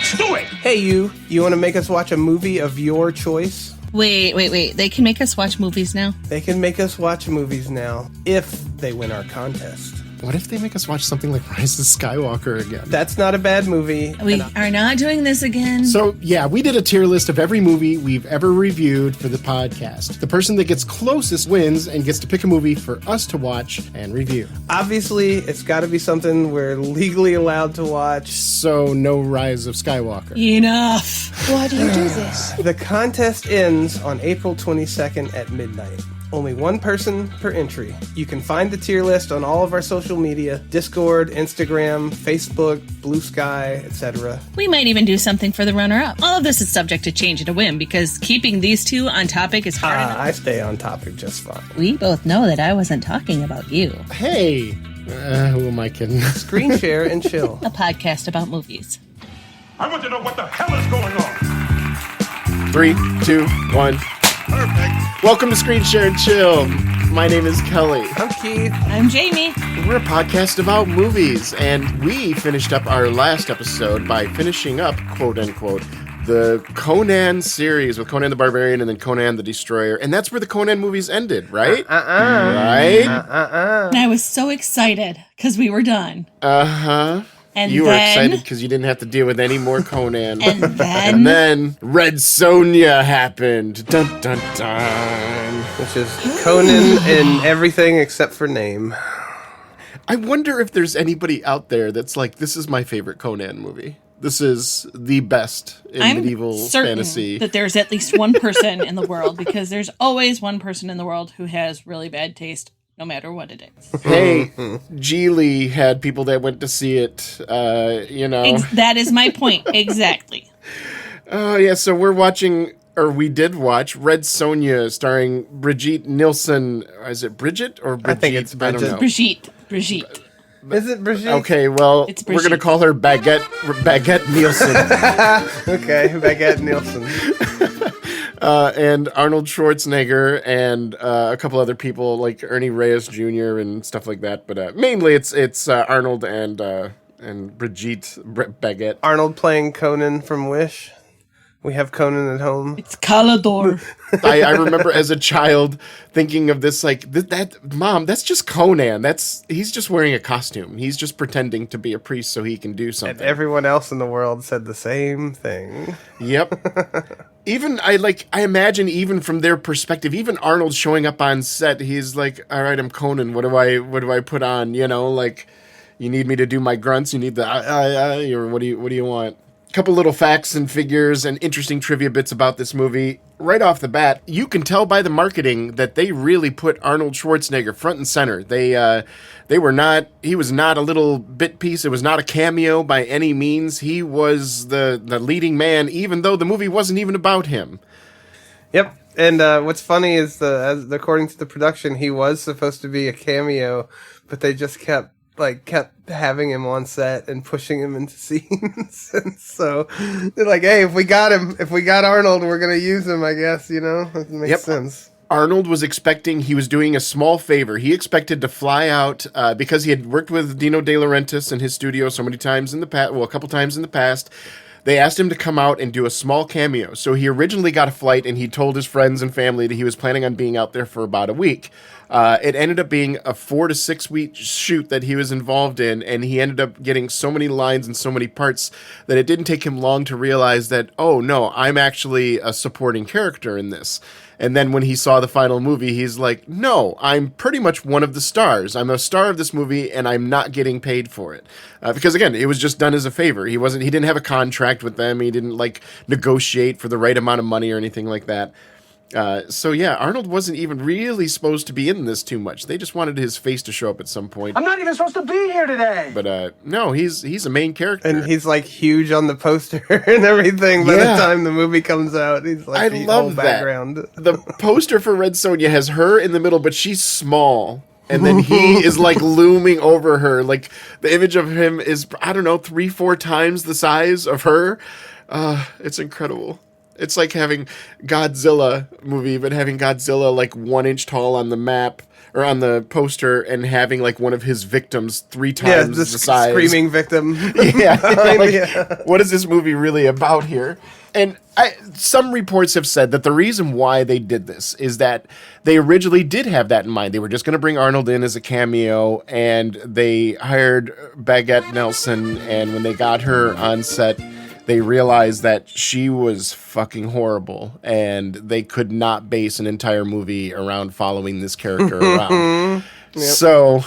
Let's do it! Hey, you want to make us watch a movie of your choice? Wait. They can make us watch movies now? They can make us watch movies now if they win our contest. What if they make us watch something like Rise of Skywalker again? That's not a bad movie. We are not doing this again. So, yeah, we did a tier list of every movie we've ever reviewed for the podcast. The person that gets closest wins and gets to pick a movie for us to watch and review. Obviously, it's got to be something we're legally allowed to watch. So, no Rise of Skywalker. Enough. Why do you do this? The contest ends on April 22nd at midnight. Only one person per entry. You can find the tier list on all of our social media, Discord, Instagram, Facebook, Blue Sky, etc. We might even do something for the runner-up. All of this is subject to change at a whim because keeping these two on topic is hard enough. I stay on topic just fine. We both know that I wasn't talking about you. Hey! Who am I kidding? Screen share and chill. A podcast about movies. I want to know what the hell is going on. 3, 2, 1. Perfect. Welcome to Screen Share and Chill. My name is Kelly. I'm Keith. I'm Jamie. We're a podcast about movies, and we finished up our last episode by finishing up, quote-unquote, the Conan series with Conan the Barbarian and then Conan the Destroyer, and that's where the Conan movies ended, right? Right? And I was so excited because we were done. Uh-huh. And you were then, excited because you didn't have to deal with any more Conan. And then Red Sonja happened. Dun, dun, dun. Which is Conan in everything except for name. I wonder if there's anybody out there that's like, this is my favorite Conan movie. This is the best in medieval fantasy. That there's at least one person in the world, because there's always one person in the world who has really bad taste, no matter what it is. Hey, Geely had people that went to see it, you know. That is my point, exactly. Oh, yeah, so we're watching, or we did watch, Red Sonja starring Brigitte Nielsen. Is it Bridget or Brigitte? I think it's Bridget. I don't know. Brigitte. Is it Brigitte? Okay, well, It's we're going to Brigitte. call her Baguette Nielsen. Okay, Baguette Nielsen. And Arnold Schwarzenegger and a couple other people like Ernie Reyes Jr. and stuff like that. But mainly it's Arnold and Brigitte Baguette. Arnold playing Conan from Wish. We have Conan at home. It's Calador. I remember as a child thinking of this like that Mom, that's just Conan. He's just wearing a costume. He's just pretending to be a priest so he can do something. And everyone else in the world said the same thing. Yep. Even I imagine even from their perspective, even Arnold showing up on set, he's like, "All right, I'm Conan. What do I put on? You know, like, you need me to do my grunts. You need the or what do you want?" Couple little facts and figures and interesting trivia bits about this movie. Right off the bat, you can tell by the marketing that they really put Arnold Schwarzenegger front and center. He was not a little bit piece. It was not a cameo by any means. He was the leading man, even though the movie wasn't even about him. Yep. And what's funny is according to the production, he was supposed to be a cameo, but they just kept having him on set and pushing him into scenes. And so they're like, hey, if we got Arnold, we're going to use him, I guess, you know? It makes sense. Arnold he was doing a small favor. He expected to fly out because he had worked with Dino De Laurentiis in his studio so many times in the past, a couple times in the past. They asked him to come out and do a small cameo. So he originally got a flight, and he told his friends and family that he was planning on being out there for about a week. It ended up being a 4 to 6 week shoot that he was involved in, and he ended up getting so many lines and so many parts that it didn't take him long to realize that, oh, no, I'm actually a supporting character in this. And then when he saw the final movie, he's like, no, I'm pretty much one of the stars. I'm a star of this movie, and I'm not getting paid for it. Because, again, it was just done as a favor. He didn't have a contract with them. He didn't, negotiate for the right amount of money or anything like that. So, yeah, Arnold wasn't even really supposed to be in this too much. They just wanted his face to show up at some point. I'm not even supposed to be here today. But, no, he's a main character. And he's, huge on the poster and everything by the time the movie comes out. He's, I the love whole background. The poster for Red Sonja has her in the middle, but she's small. And then he is, looming over her. The image of him is, 3-4 times the size of her. It's incredible. It's like having Godzilla movie, but having Godzilla like 1 inch tall on the map or on the poster, and having like one of his victims 3 times the size. Screaming victim. What is this movie really about here? And some reports have said that the reason why they did this is that they originally did have that in mind. They were just going to bring Arnold in as a cameo, and they hired Baguette Nielsen, and when they got her on set, they realized that she was fucking horrible, and they could not base an entire movie around following this character around. So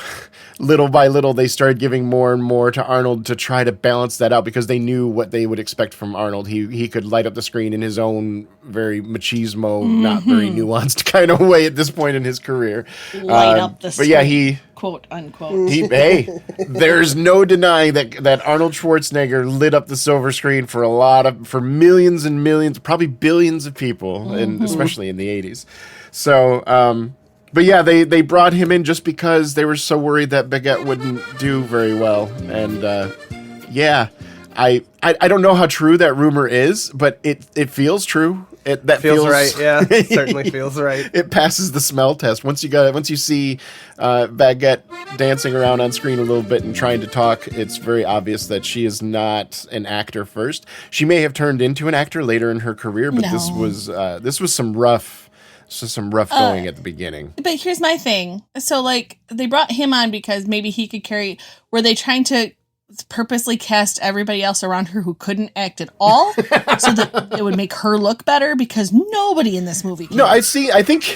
little by little, they started giving more and more to Arnold to try to balance that out, because they knew what they would expect from Arnold. He could light up the screen in his own very machismo, not very nuanced kind of way at this point in his career. Light up the screen. But yeah, he... quote unquote. Hey, there's no denying that Arnold Schwarzenegger lit up the silver screen for millions and millions, probably billions of people, and especially in the 80s. So, but yeah, they brought him in just because they were so worried that Baguette wouldn't do very well. And yeah, I don't know how true that rumor is, but it feels true. That feels right. Yeah, it certainly feels right. It passes the smell test. Once you see Baguette dancing around on screen a little bit and trying to talk, it's very obvious that she is not an actor first. She may have turned into an actor later in her career, but this was some rough going at the beginning. But here's my thing. So like they brought him on because maybe he could carry. Were they trying to purposely cast everybody else around her who couldn't act at all so that it would make her look better? Because nobody in this movie can. No, I think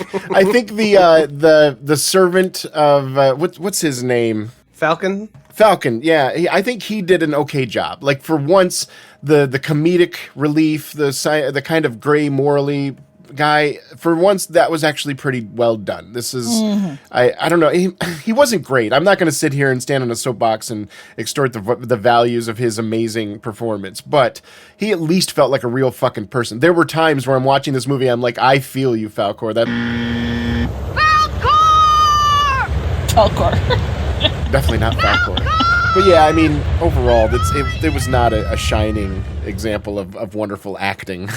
the servant of what's his name? Falcon, yeah. I think he did an okay job. Like, for once, the comedic relief, the kind of gray morally guy, for once, that was actually pretty well done. This is, I don't know, he wasn't great. I'm not going to sit here and stand on a soapbox and extort the values of his amazing performance, but he at least felt like a real fucking person. There were times where I'm watching this movie, I'm like, I feel you, Falcor. Falcor. Definitely not Falcor. But yeah, I mean, overall, it was not a shining example of wonderful acting.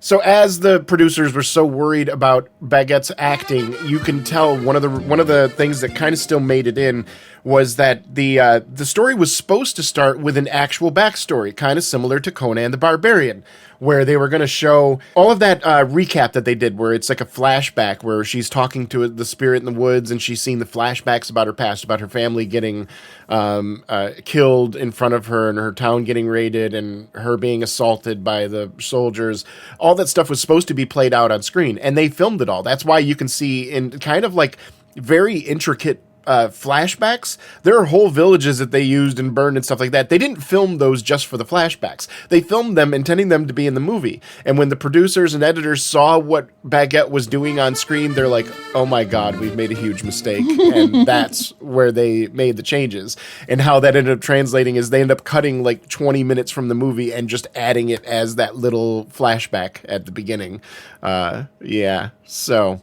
So as the producers were so worried about Baguette's acting, you can tell one of the things that kind of still made it in was that the story was supposed to start with an actual backstory, kind of similar to Conan the Barbarian, where they were going to show all of that recap that they did, where it's like a flashback where she's talking to the spirit in the woods, and she's seen the flashbacks about her past, about her family getting killed in front of her, and her town getting raided, and her being assaulted by the soldiers. All that stuff was supposed to be played out on screen, and they filmed it all. That's why you can see in kind of like very intricate flashbacks, there are whole villages that they used and burned and stuff like that. They didn't film those just for the flashbacks. They filmed them intending them to be in the movie. And when the producers and editors saw what Baguette was doing on screen, they're like, oh my God, we've made a huge mistake. And that's where they made the changes. And how that ended up translating is they end up cutting like 20 minutes from the movie and just adding it as that little flashback at the beginning. Yeah, so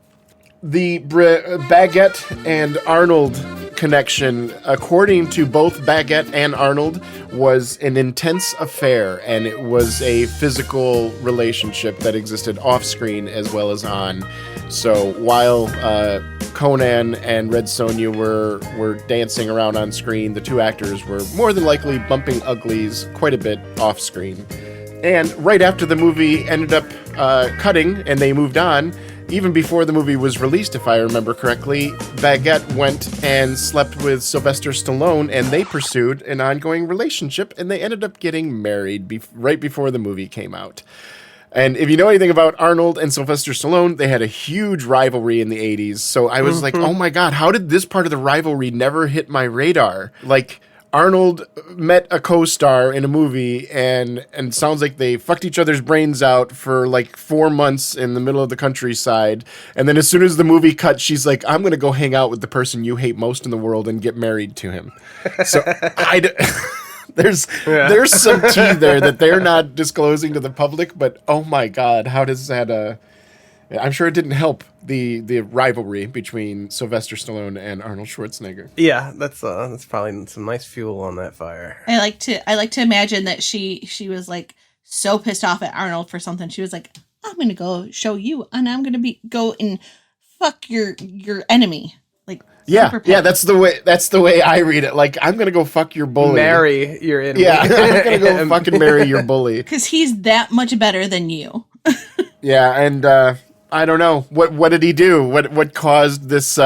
the Baguette and Arnold connection, according to both Baguette and Arnold, was an intense affair, and it was a physical relationship that existed off-screen as well as on. So while Conan and Red Sonja were dancing around on screen, the two actors were more than likely bumping uglies quite a bit off-screen. And right after the movie ended up cutting and they moved on, even before the movie was released, if I remember correctly, Baguette went and slept with Sylvester Stallone, and they pursued an ongoing relationship, and they ended up getting married right before the movie came out. And if you know anything about Arnold and Sylvester Stallone, they had a huge rivalry in the 80s. So I was like, oh my God, how did this part of the rivalry never hit my radar? Like, Arnold met a co-star in a movie, and sounds like they fucked each other's brains out for like 4 months in the middle of the countryside. And then as soon as the movie cut, she's like, I'm going to go hang out with the person you hate most in the world and get married to him. So there's some tea there that they're not disclosing to the public, but oh my God, how does that... I'm sure it didn't help the rivalry between Sylvester Stallone and Arnold Schwarzenegger. Yeah, that's probably some nice fuel on that fire. I like to imagine that she was like so pissed off at Arnold for something. She was like, I'm going to go show you, and I'm going to go and fuck your enemy. Like, Yeah, super yeah, petty. that's the way I read it. Like, I'm gonna go fuck your bully. Marry your enemy. Yeah, I'm gonna go fucking marry your bully. Because he's that much better than you. Yeah, and I don't know what did he do? What caused this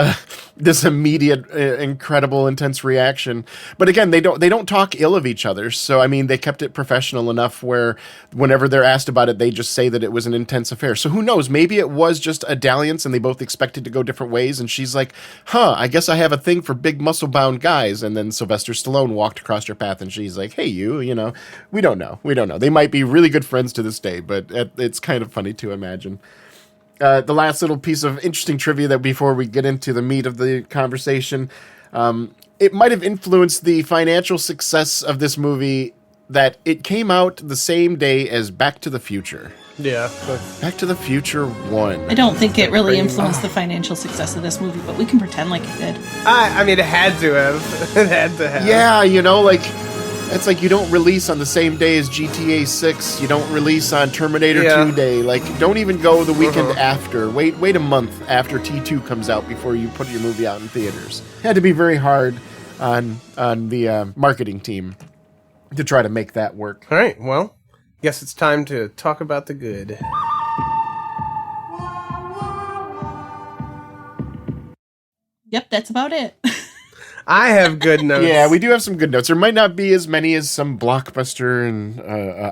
this immediate, incredible, intense reaction? But again, they don't talk ill of each other. So I mean, they kept it professional enough where whenever they're asked about it, they just say that it was an intense affair. So who knows? Maybe it was just a dalliance, and they both expected to go different ways. And she's like, "Huh, I guess I have a thing for big muscle-bound guys." And then Sylvester Stallone walked across her path, and she's like, "Hey, you know, we don't know. They might be really good friends to this day, but it's kind of funny to imagine." The last little piece of interesting trivia that before we get into the meat of the conversation, it might have influenced the financial success of this movie that it came out the same day as Back to the Future. Yeah. Back to the Future 1. I don't think it really influenced the financial success of this movie, but we can pretend like it did. I mean, it had to have. It had to have. Yeah, you know, like, it's like you don't release on the same day as GTA 6. You don't release on Terminator 2 Day. Like, don't even go the weekend after. Wait a month after T2 comes out before you put your movie out in theaters. Had to be very hard on the marketing team to try to make that work. All right, well, guess it's time to talk about the good. Yep, that's about it. I have good notes. Yeah, we do have some good notes. There might not be as many as some blockbuster and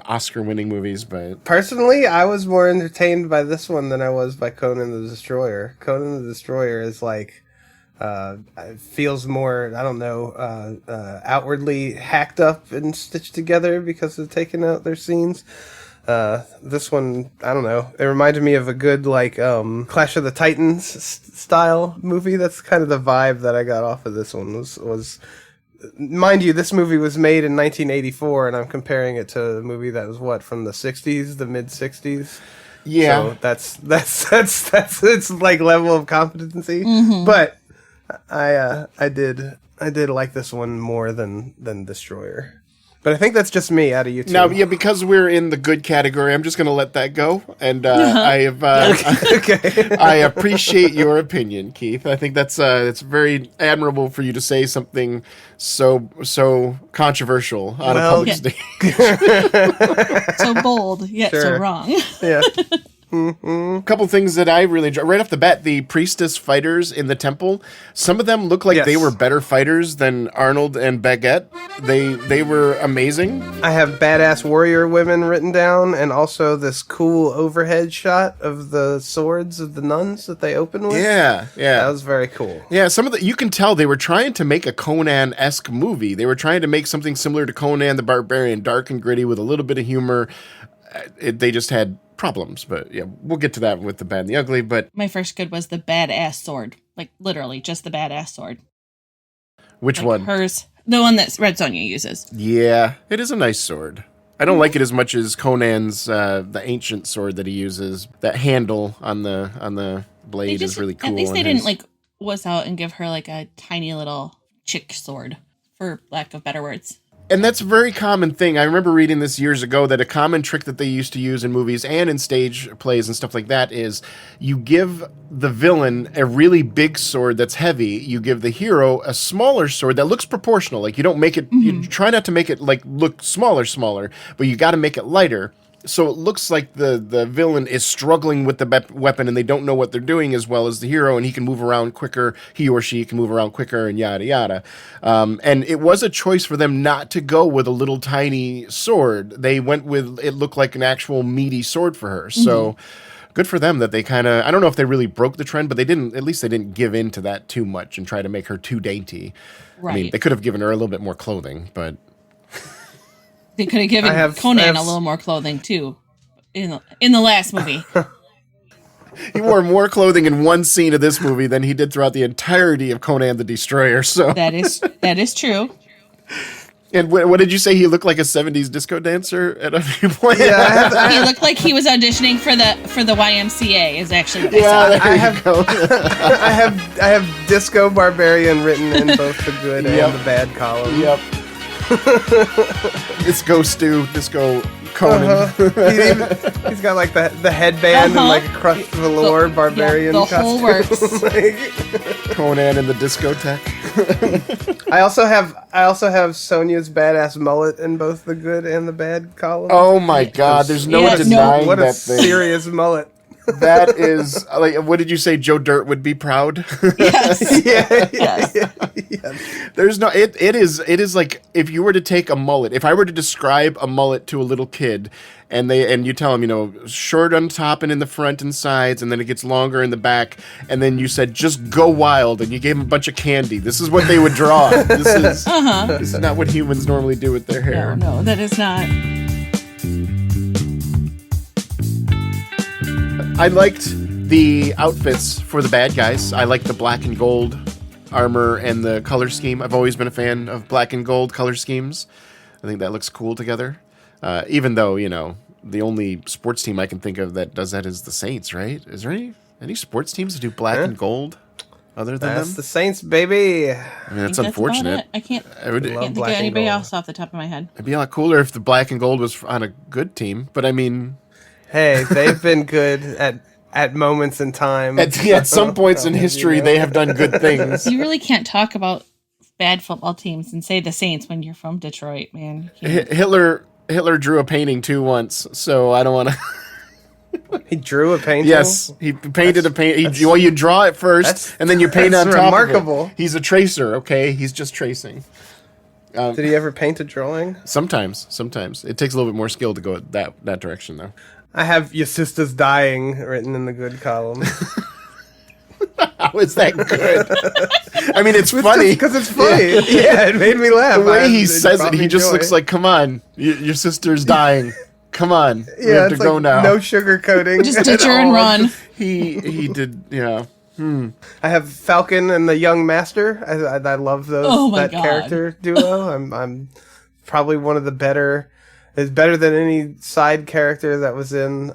Oscar-winning movies, but... Personally, I was more entertained by this one than I was by Conan the Destroyer. Conan the Destroyer is like... feels more, I don't know, outwardly hacked up and stitched together because of taking out their scenes. This one, I don't know. It reminded me of a good, like, Clash of the Titans style movie. That's kind of the vibe that I got off of this one. Was mind you, this movie was made in 1984, and I'm comparing it to a movie that was from the 60s, the mid 60s. Yeah, so that's its like level of competency. Mm-hmm. But I did like this one more than Destroyer. But I think that's just me out of you two. Now, yeah, because we're in the good category, I'm just going to let that go. And I appreciate your opinion, Keith. I think that's it's very admirable for you to say something so controversial on a public stage. So bold, yet so Sure. wrong. Yeah. A couple things that I really enjoy. Right off the bat, the priestess fighters in the temple, some of them look like they were better fighters than Arnold and Baguette. They were amazing. I have badass warrior women written down, and also this cool overhead shot of the swords of the nuns that they open with. Yeah. That was very cool. Yeah, you can tell they were trying to make a Conan-esque movie. They were trying to make something similar to Conan the Barbarian, dark and gritty with a little bit of humor. They just had problems, but yeah, we'll get to that with the bad and the ugly. But My first good was the badass sword. Like, literally, just the badass sword. which Like one? hers. The one that Red Sonja uses. Yeah, it is a nice sword. I don't like it as much as Conan's the ancient sword that he uses. That handle on the blade is really cool. At least they didn't wuss out and give her like a tiny little chick sword, for lack of better words. And that's a very common thing. I remember reading this years ago that a common trick that they used to use in movies and in stage plays and stuff like that is you give the villain a really big sword that's heavy. You give the hero a smaller sword that looks proportional. Like, you don't make it, you try not to make it like look smaller, but you got to make it lighter. So it looks like the villain is struggling with the weapon and they don't know what they're doing as well as the hero, and he can move around quicker, he or she can move around quicker, and yada yada. And it was a choice for them not to go with a little tiny sword. They went with, it looked like an actual meaty sword for her. So good for them that they kind of, I don't know if they really broke the trend, but they didn't give in to that too much and try to make her too dainty. Right. I mean, they could have given her a little bit more clothing, but... They could have given Conan a little more clothing too, in the last movie. He wore more clothing in one scene of this movie than he did throughout the entirety of Conan the Destroyer. So that is true. And what did you say? He looked like a 70s disco dancer at a few points? Yeah, He looked like he was auditioning for the YMCA. Is actually what I have go. I have Disco Barbarian written in both the good and the bad column. Yep. Disco Stu, Disco Conan. He's got like the headband and like a crushed velour Barbarian the costume. whole works. Conan in the discotheque. I also have Sonja's badass mullet in both the good and the bad column. Oh my god, there's no Yeah, denying what a that thing. serious mullet. That is, like, what did you say? Joe Dirt would be proud? Yes. Yes. There's no, it is like, if you were to take a mullet, if I were to describe a mullet to a little kid, and you tell him, you know, short on top and in the front and sides, and then it gets longer in the back, and then you said, just go wild, and you gave him a bunch of candy. This is what they would draw. This is not what humans normally do with their hair. No, that is not. I liked the outfits for the bad guys. I like the black and gold armor and the color scheme. I've always been a fan of black and gold color schemes. I think that looks cool together. Even though, you know, the only sports team I can think of that does that is the Saints, right? Is there any sports teams that do black and gold other than That's them? the Saints, baby. I mean, that's That's unfortunate. about it. I can't It think of black and anybody gold. else off the top of my head. would be a lot cooler if the black and gold was on a good team. But I mean, Hey, they've been good at moments in time. at some points in history, they have done good things. You really can't talk about bad football teams and say the Saints when you're from Detroit, man. You can't. Hitler drew a painting too once, so I don't want to. He drew a painting. Yes, he painted a paint. Well, you draw it first, and then you paint on that's top remarkable. of it. He's a tracer, okay? He's just tracing. Did he ever paint a drawing? Sometimes it takes a little bit more skill to go that direction, though. I have "Your sister's dying" written in the good column. How is that good? I mean, it's funny because it's funny. Yeah, it made me laugh. the way he It says brought it. He me just joy. looks like, "Come on, your sister's dying. Come on, we Yeah, have to it's go like now." no sugarcoating. Just at ditch her and all. run. He did, yeah. I have Falcon and the Young Master. I love those Oh my that God. character duo. I'm probably one of the better. Is better than any side character that was in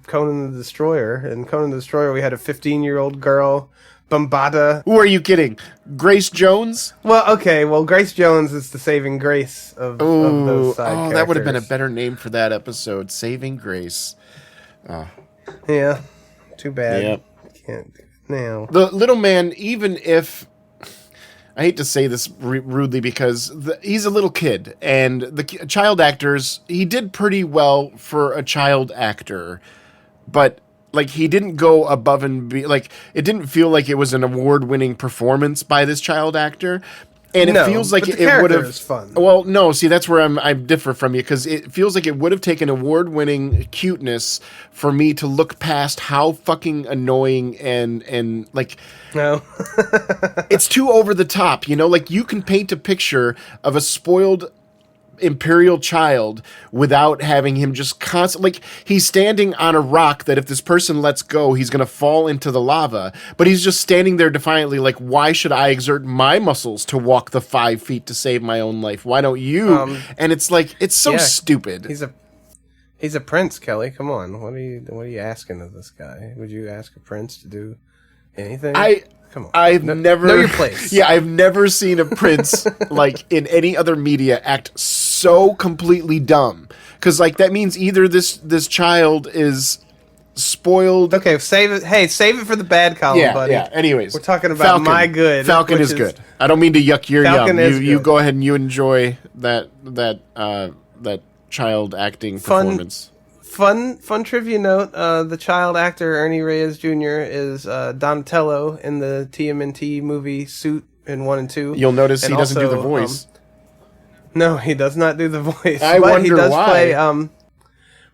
Conan the Destroyer. In Conan the Destroyer, we had a 15-year-old girl, Bombada. Who are you kidding? Grace Jones? Well, okay. Well, Grace Jones is the saving grace of those side characters. That would have been a better name for that episode. Saving Grace. Yeah. Too bad. Yep. Can't do it now. The little man, even if I hate to say this rudely because he's a little kid, and the child actors, he did pretty well for a child actor, but like he didn't go above and like it didn't feel like it was an award-winning performance by this child actor. And No, it feels like but the it would character have. is fun. Well, no, see, that's where I differ from you because it feels like it would have taken award-winning cuteness for me to look past how fucking annoying and like No. it's too over the top. You know, like you can paint a picture of a spoiled imperial child without having him just constantly like he's standing on a rock that if this person lets go he's going to fall into the lava, but he's just standing there defiantly like, why should I exert my muscles to walk the 5 feet to save my own life? Why don't you? And it's like it's so yeah, stupid. He's a prince, Kelly. Come on. What are you asking of this guy? Would you ask a prince to do anything? Come on. I've never know your place. Yeah, I've never seen a prince like in any other media act so completely dumb. Because like that means either this child is spoiled. Okay, save it. Hey, save it for the bad column, Yeah, buddy. yeah. Anyways, We're talking about Falcon. my good. Falcon which is good. I don't mean to yuck your Falcon yum. is You good. go ahead and you enjoy that child acting performance. Fun trivia note: the child actor Ernie Reyes Jr. is Donatello in the TMNT movie Suit in 1 and 2. You'll notice And he doesn't do the also, voice. No, he does not do the voice. I but he wonder does why. play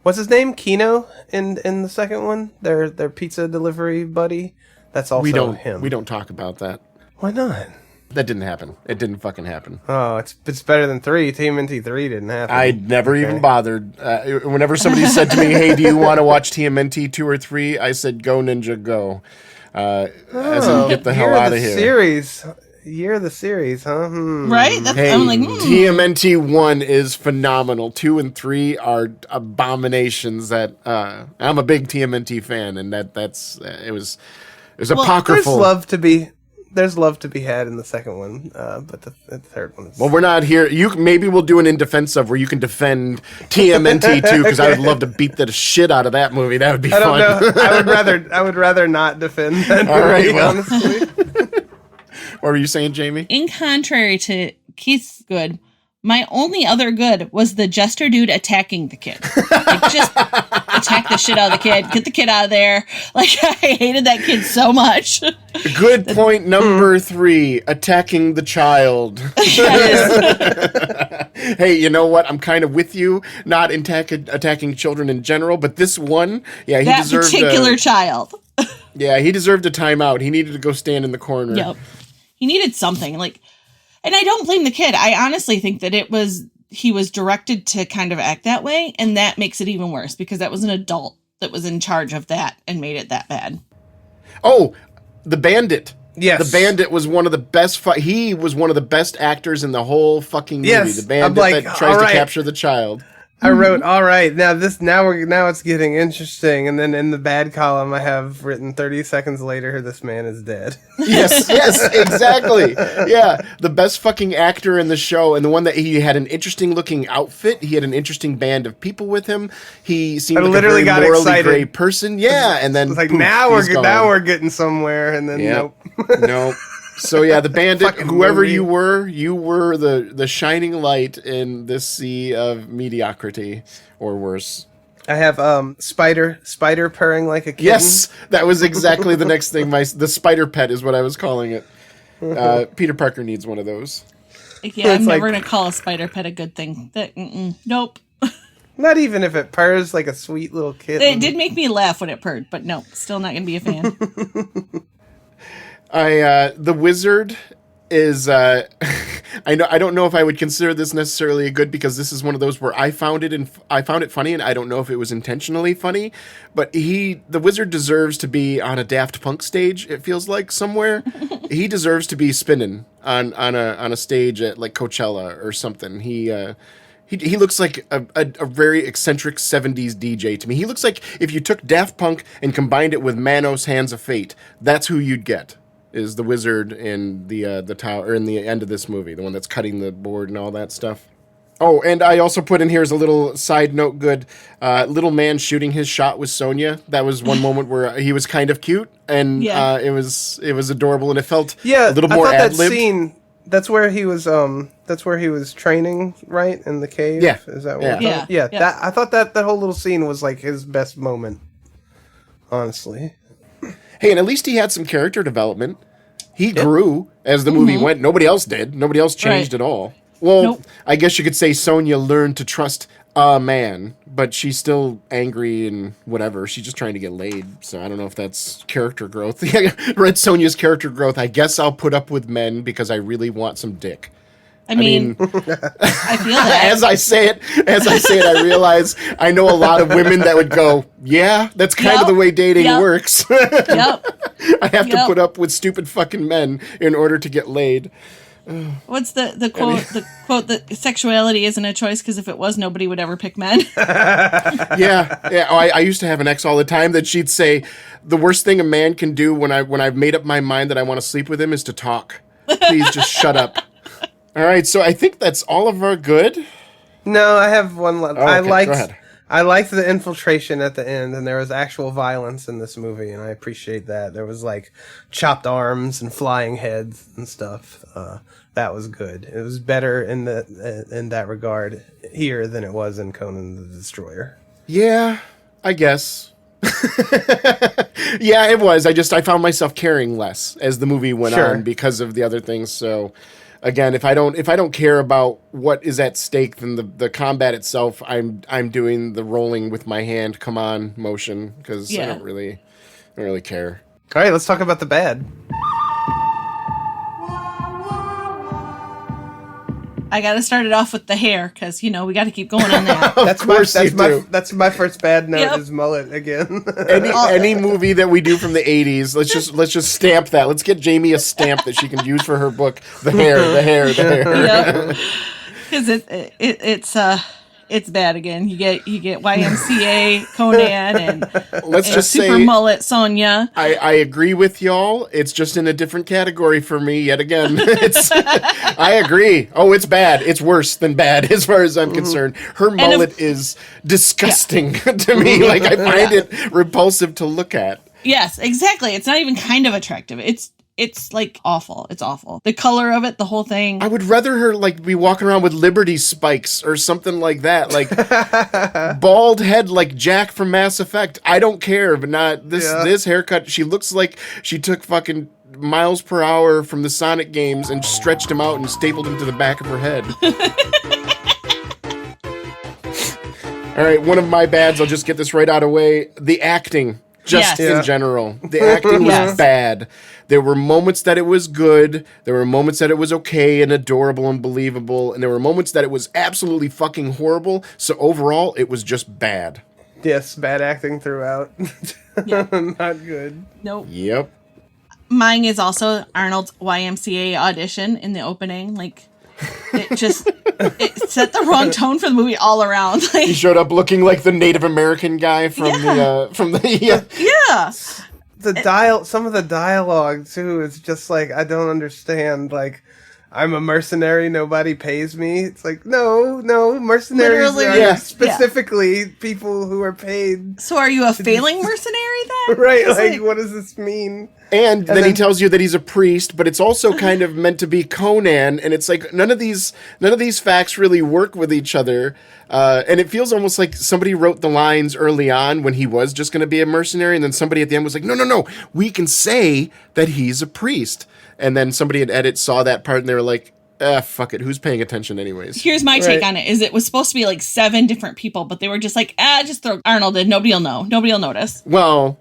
what's his name? Kino in the second one. Their pizza delivery buddy. That's also him. We don't talk about that. Why not? That didn't happen. It didn't fucking happen. Oh, it's better than 3. TMNT 3 didn't happen. I never even bothered. Whenever somebody said to me, "Hey, do you want to watch TMNT 2 or 3?" I said, "Go Ninja, go." As in, get the hell out of here. Year of the series, huh? Right? That's, Hey, I'm like, TMNT 1 is phenomenal. 2 and 3 are abominations. That I'm a big TMNT fan, and it was There's apocryphal. there's love to be had in the second one, but the third one is... Well, we're not here. Maybe we'll do an In Defense Of where you can defend TMNT too, because I would love to beat the shit out of that movie. That would be fun. I don't know. I would rather not defend that All right, movie, well. honestly. What were you saying, Jamie? In contrary to Keith's good, my only other good was the jester dude attacking the kid. Like, just attack the shit out of the kid. Get the kid out of there. Like, I hated that kid so much. Good point number 3, attacking the child. Hey, you know what? I'm kind of with you, not attacking children in general, but this one, yeah, he deserved that particular child. Yeah, he deserved a timeout. He needed to go stand in the corner. Yep. He needed something. Like, and I don't blame the kid. I honestly think that he was directed to kind of act that way, and that makes it even worse because that was an adult that was in charge of that and made it that bad. Oh, the bandit. Yes. The bandit was one of the best. He was one of the best actors in the whole fucking movie. Yes, The bandit that tries to capture the child. I wrote, all right, now it's getting interesting, and then in the bad column I have written 30 seconds later, this man is dead. Yes, exactly. Yeah, the best fucking actor in the show, and the one that he had an interesting looking outfit. He had an interesting band of people with him. He seemed like a very morally gray person. Yeah, and then It's like, poof, now gone. we're getting somewhere, and then nope. Nope. So yeah, the bandit, Fucking whoever movie. you were the shining light in this sea of mediocrity, or worse. I have spider purring like a kitten. Yes, that was exactly the next thing. The spider pet is what I was calling it. Peter Parker needs one of those. Yeah, I'm It's never like- going to call a spider pet a good thing. Nope. Not even if it purrs like a sweet little kitten. It did make me laugh when it purred, but no, still not going to be a fan. The wizard is I don't know if I would consider this necessarily a good, because this is one of those where I found it funny, and I don't know if it was intentionally funny, but the wizard deserves to be on a Daft Punk stage. It feels like somewhere he deserves to be spinning on a stage at like Coachella or something. He looks like a very eccentric 70s DJ to me. He looks like if you took Daft Punk and combined it with Manos Hands of Fate, that's who you'd get. Is the wizard in the tower, or in the end of this movie, the one that's cutting the board and all that stuff. Oh, and I also put in here as a little side note, good little man shooting his shot with Sonja. That was one moment where he was kind of cute, and it was adorable, and it felt a little more I thought ad-libbed. that scene. That's where he was training, right, in the cave. Yeah. Is that Yeah. what? Yeah. That I thought that whole little scene was like his best moment. Honestly. Hey, and at least he had some character development. He grew as the movie went. Nobody else did. Nobody else changed Right. at all. Well, Nope. I guess you could say Sonja learned to trust a man, but she's still angry and whatever. She's just trying to get laid. So I don't know if that's character growth. Read Sonja's character growth. I guess I'll put up with men because I really want some dick. I mean, I feel that. As I say it, I realize I know a lot of women that would go, yeah, that's kind of Yep. the way dating Yep. works. Yep. I have to Yep. put up with stupid fucking men in order to get laid. What's the quote? The quote that sexuality isn't a choice because if it was, nobody would ever pick men. Yeah. Oh, I used to have an ex all the time that she'd say, the worst thing a man can do when I've made up my mind that I want to sleep with him is to talk. Please just shut up. All right, so I think that's all of our good. No, I have one left. Oh, okay, go ahead. I liked the infiltration at the end, and there was actual violence in this movie, and I appreciate that. There was like chopped arms and flying heads and stuff. That was good. It was better in that regard here than it was in Conan the Destroyer. Yeah, I guess. Yeah, it was. I found myself caring less as the movie went Sure. on because of the other things. So again, if I don't care about what is at stake, then the combat itself, I'm doing the rolling with my hand, come on motion, because I don't really care. All right, let's talk about the bad. I got to start it off with the hair because we got to keep going on that. That's my first bad note Yep. is Mullet again. Any movie that we do from the 80s, let's just stamp that. Let's get Jamie a stamp that she can use for her book. The hair. Because it's bad again. You get YMCA Conan and Let's just Super say Mullet Sonja. I agree with y'all. It's just in a different category for me yet again. I agree. Oh, it's bad. It's worse than bad as far as I'm concerned. Her mullet is disgusting to me. Like, I find it repulsive to look at. Yes, exactly. It's not even kind of attractive. It's like awful. It's awful. The color of it, the whole thing. I would rather her like be walking around with Liberty spikes or something like that. Like bald head like Jack from Mass Effect. I don't care, but not this haircut. She looks like she took fucking miles per hour from the Sonic games and stretched him out and stapled him to the back of her head. All right, one of my bads, I'll just get this right out of the way. The acting. Just in general. The acting was bad. There were moments that it was good. There were moments that it was okay and adorable and believable. And there were moments that it was absolutely fucking horrible. So overall, it was just bad. Yes, bad acting throughout. Not good. Nope. Yep. Mine is also Arnold's YMCA audition in the opening. Like, it set the wrong tone for the movie all around. Like, He showed up looking like the Native American guy from yeah. Some of the dialogue too is just like, I don't understand. Like, I'm a mercenary, nobody pays me. It's like, no, mercenaries Literally, are specifically people who are paid. So are you a failing mercenary then? Right, like, what does this mean? And then he tells you that he's a priest, but it's also kind of meant to be Conan, and it's like none of these facts really work with each other. And it feels almost like somebody wrote the lines early on when he was just going to be a mercenary, and then somebody at the end was like, no, we can say that he's a priest. And then somebody at edit saw that part, and they were like, fuck it, who's paying attention anyways? Here's my take on it, is it was supposed to be like 7 different people, but they were just like, just throw Arnold in, nobody will know, nobody will notice. Well,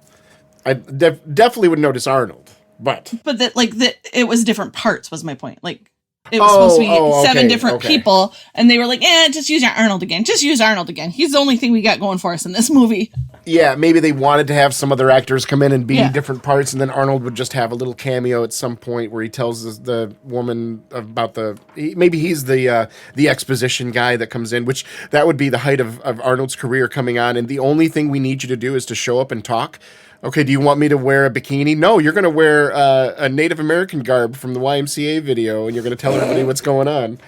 I definitely would notice Arnold, but it was different parts was my point. Like, it was supposed to be 7 different people, and they were like, just use Arnold again. Just use Arnold again. He's the only thing we got going for us in this movie. Yeah, maybe they wanted to have some other actors come in and be different parts, and then Arnold would just have a little cameo at some point where he tells the woman about maybe he's the exposition guy that comes in, which that would be the height of Arnold's career coming on, and the only thing we need you to do is to show up and talk. Okay, do you want me to wear a bikini? No, you're going to wear a Native American garb from the YMCA video, and you're going to tell everybody what's going on.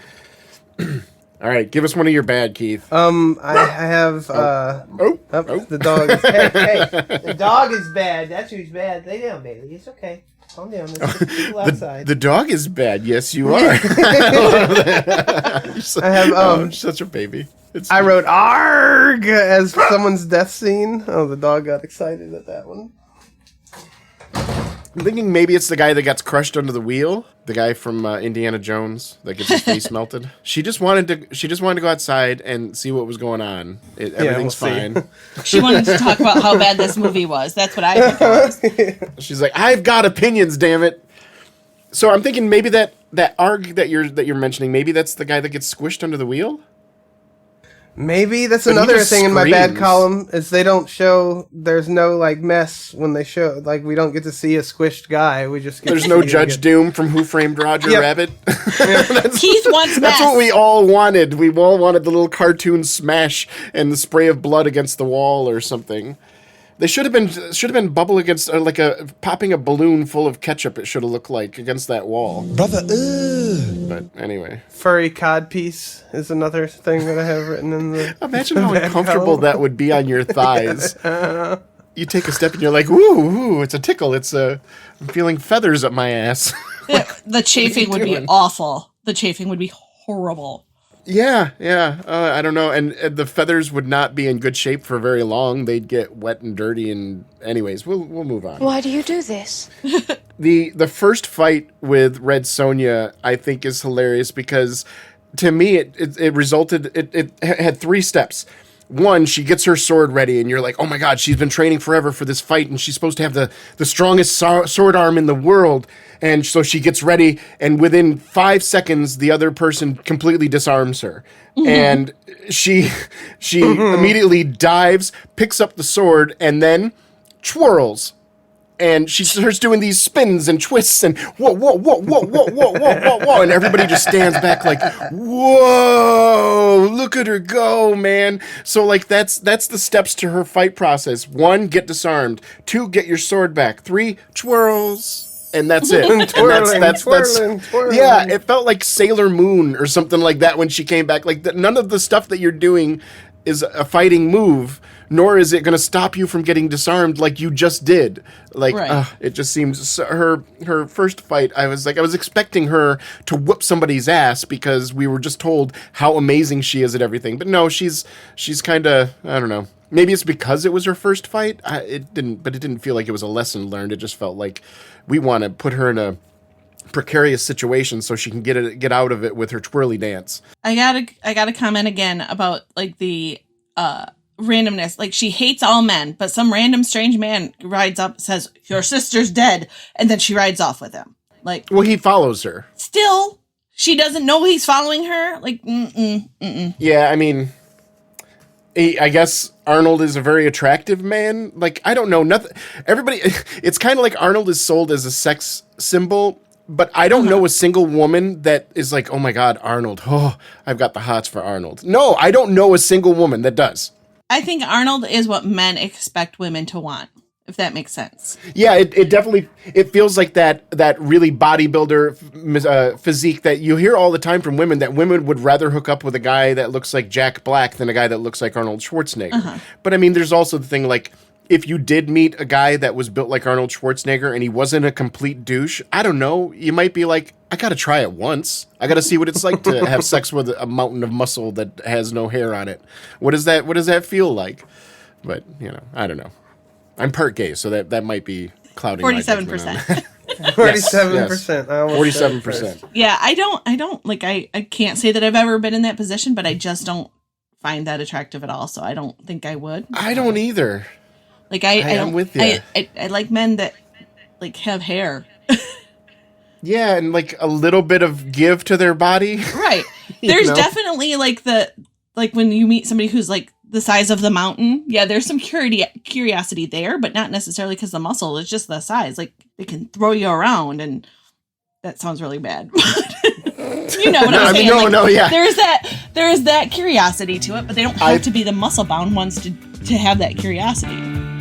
All right, give us one of your bad, Keith. I have, the dog is, hey, the dog is bad. That's who's bad. Lay down, baby. It's okay. Calm down. There's people outside. The dog is bad. Yes, you are. I have, such a baby. I wrote "arg" as someone's death scene. Oh, the dog got excited at that one. I'm thinking maybe it's the guy that gets crushed under the wheel. The guy from Indiana Jones that gets his face melted. She just wanted to go outside and see what was going on. Everything's fine. She wanted to talk about how bad this movie was. That's what I think it was. She's like, I've got opinions, damn it. So I'm thinking maybe that arg that you're mentioning, maybe that's the guy that gets squished under the wheel. Maybe that's But he another just thing in my bad screams. column is they don't show. There's no like mess when they show. Like, we don't get to see a squished guy. We just get There's to no see Judge Doom from Who Framed Roger Rabbit. Keith wants That's mess. what we all wanted. We all wanted the little cartoon smash and the spray of blood against the wall or something. They should have been bubble against like popping a balloon full of ketchup. It should have looked like against that wall. Brother, But anyway, Furry codpiece is another thing that I have written in the. imagine how bad uncomfortable column. that would be on your thighs. You take a step and you're like, "Ooh, it's a tickle. I'm feeling feathers up my ass." The chafing would be awful. The chafing would be horrible. Yeah. I don't know. And the feathers would not be in good shape for very long. They'd get wet and dirty. And anyways, we'll move on. Why do you do this? The first fight with Red Sonja, I think, is hilarious because to me it resulted. It had 3 steps. One, she gets her sword ready, and you're like, oh my god, she's been training forever for this fight, and she's supposed to have the strongest sword arm in the world. And so she gets ready, and within 5 seconds, the other person completely disarms her. Mm-hmm. And she immediately dives, picks up the sword, and then twirls And she starts doing these spins and twists and whoa, whoa, whoa, whoa, whoa, whoa, whoa, whoa, whoa. And everybody just stands back like, whoa, look at her go, man. So, like, that's the steps to her fight process. 1, get disarmed. 2, get your sword back. 3, twirls. And that's it. Twirling. Yeah, it felt like Sailor Moon or something like that when she came back. Like, none of the stuff that you're doing is a fighting move, nor is it going to stop you from getting disarmed like you just did. Like, Right. It just seems her first fight. I was expecting her to whoop somebody's ass because we were just told how amazing she is at everything. But no, she's kind of, I don't know. Maybe it's because it was her first fight. It didn't feel like it was a lesson learned. It just felt like we want to put her in a precarious situation so she can get out of it with her twirly dance. I gotta comment again about like the randomness. Like, she hates all men, but some random strange man rides up, says, "Your sister's dead," and then she rides off with him. Like, Well, he follows her. still, she doesn't know he's following her. Like, Yeah, I mean, I guess Arnold is a very attractive man. Like, I don't know, nothing. Everybody, it's kind of like Arnold is sold as a sex symbol, but I don't know a single woman that is like, oh my God, Arnold. Oh, I've got the hots for Arnold. No, I don't know a single woman that does. I think Arnold is what men expect women to want, if that makes sense. Yeah, it definitely, it feels like that really bodybuilder physique that you hear all the time from women, that women would rather hook up with a guy that looks like Jack Black than a guy that looks like Arnold Schwarzenegger. But I mean, there's also the thing, like, if you did meet a guy that was built like Arnold Schwarzenegger and he wasn't a complete douche, I don't know, you might be like, I gotta try it once. I gotta see what it's like to have sex with a mountain of muscle that has no hair on it. What does that feel like? But, you know, I don't know. I'm part gay, so that might be clouding 47%. 47%. 47%. Yeah, I don't like, I can't say that I've ever been in that position, but I just don't find that attractive at all. So I don't think I would. I don't either. Like, I am don't, with you. I like men that like have hair. Yeah, and like a little bit of give to their body. Right. There's definitely like when you meet somebody who's like the size of the mountain. Yeah, there's some curiosity there, but not necessarily because the muscle. It's just the size. Like, they can throw you around, and that sounds really bad. You know what I'm saying? Yeah. There's that curiosity to it, but they don't have to be the muscle bound ones to have that curiosity.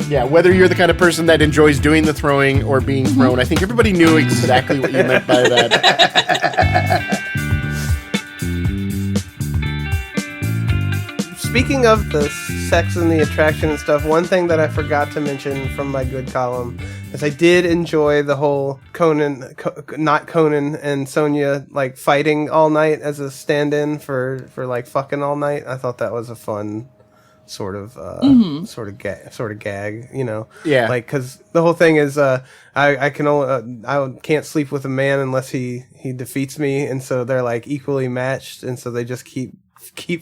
Yeah, whether you're the kind of person that enjoys doing the throwing or being thrown, I think everybody knew exactly what you meant by that. Speaking of the sex and the attraction and stuff, one thing that I forgot to mention from my good column is I did enjoy the whole not Conan and Sonja like fighting all night as a stand-in for like fucking all night. I thought that was a fun sort of gag, you know. Yeah. Like, because the whole thing is I can't sleep with a man unless he defeats me, and so they're like equally matched, and so they just keep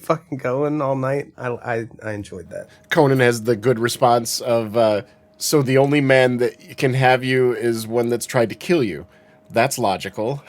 fucking going all night. I enjoyed that. Conan has the good response of, so the only man that can have you is one that's tried to kill you. That's logical.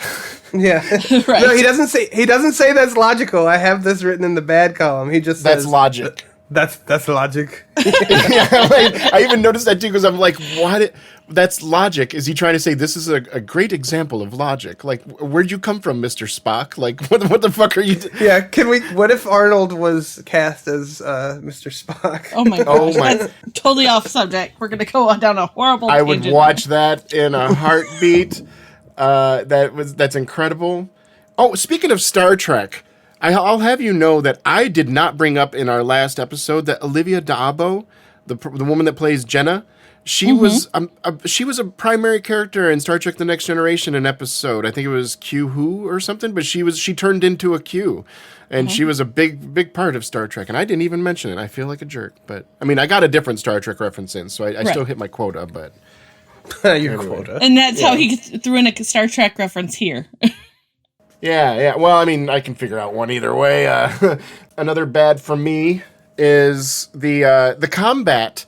Yeah. Right. No, he doesn't say that's logical. I have this written in the bad column. He just says That's logic. That's logic. Yeah, like, I even noticed that too, because I'm like, what? That's logic. Is he trying to say this is a great example of logic? Like, where'd you come from, Mr. Spock? Like, what the fuck are you? Yeah, what if Arnold was cast as Mr. Spock? Oh my gosh, that's totally off subject. We're gonna go on down a horrible I would tangent. watch that in a heartbeat. That's incredible. Oh, speaking of Star Trek, I'll have you know that I did not bring up in our last episode that Olivia d'Abo, the woman that plays Jenna, she was a primary character in Star Trek: The Next Generation, an episode. I think it was Q Who or something, but she turned into a Q, and she was a big part of Star Trek. And I didn't even mention it. I feel like a jerk, but I mean, I got a different Star Trek reference in, so I still hit my quota. But Your quota. And that's how he threw in a Star Trek reference here. Yeah. Well, I mean, I can figure out one either way. Another bad for me is the combat.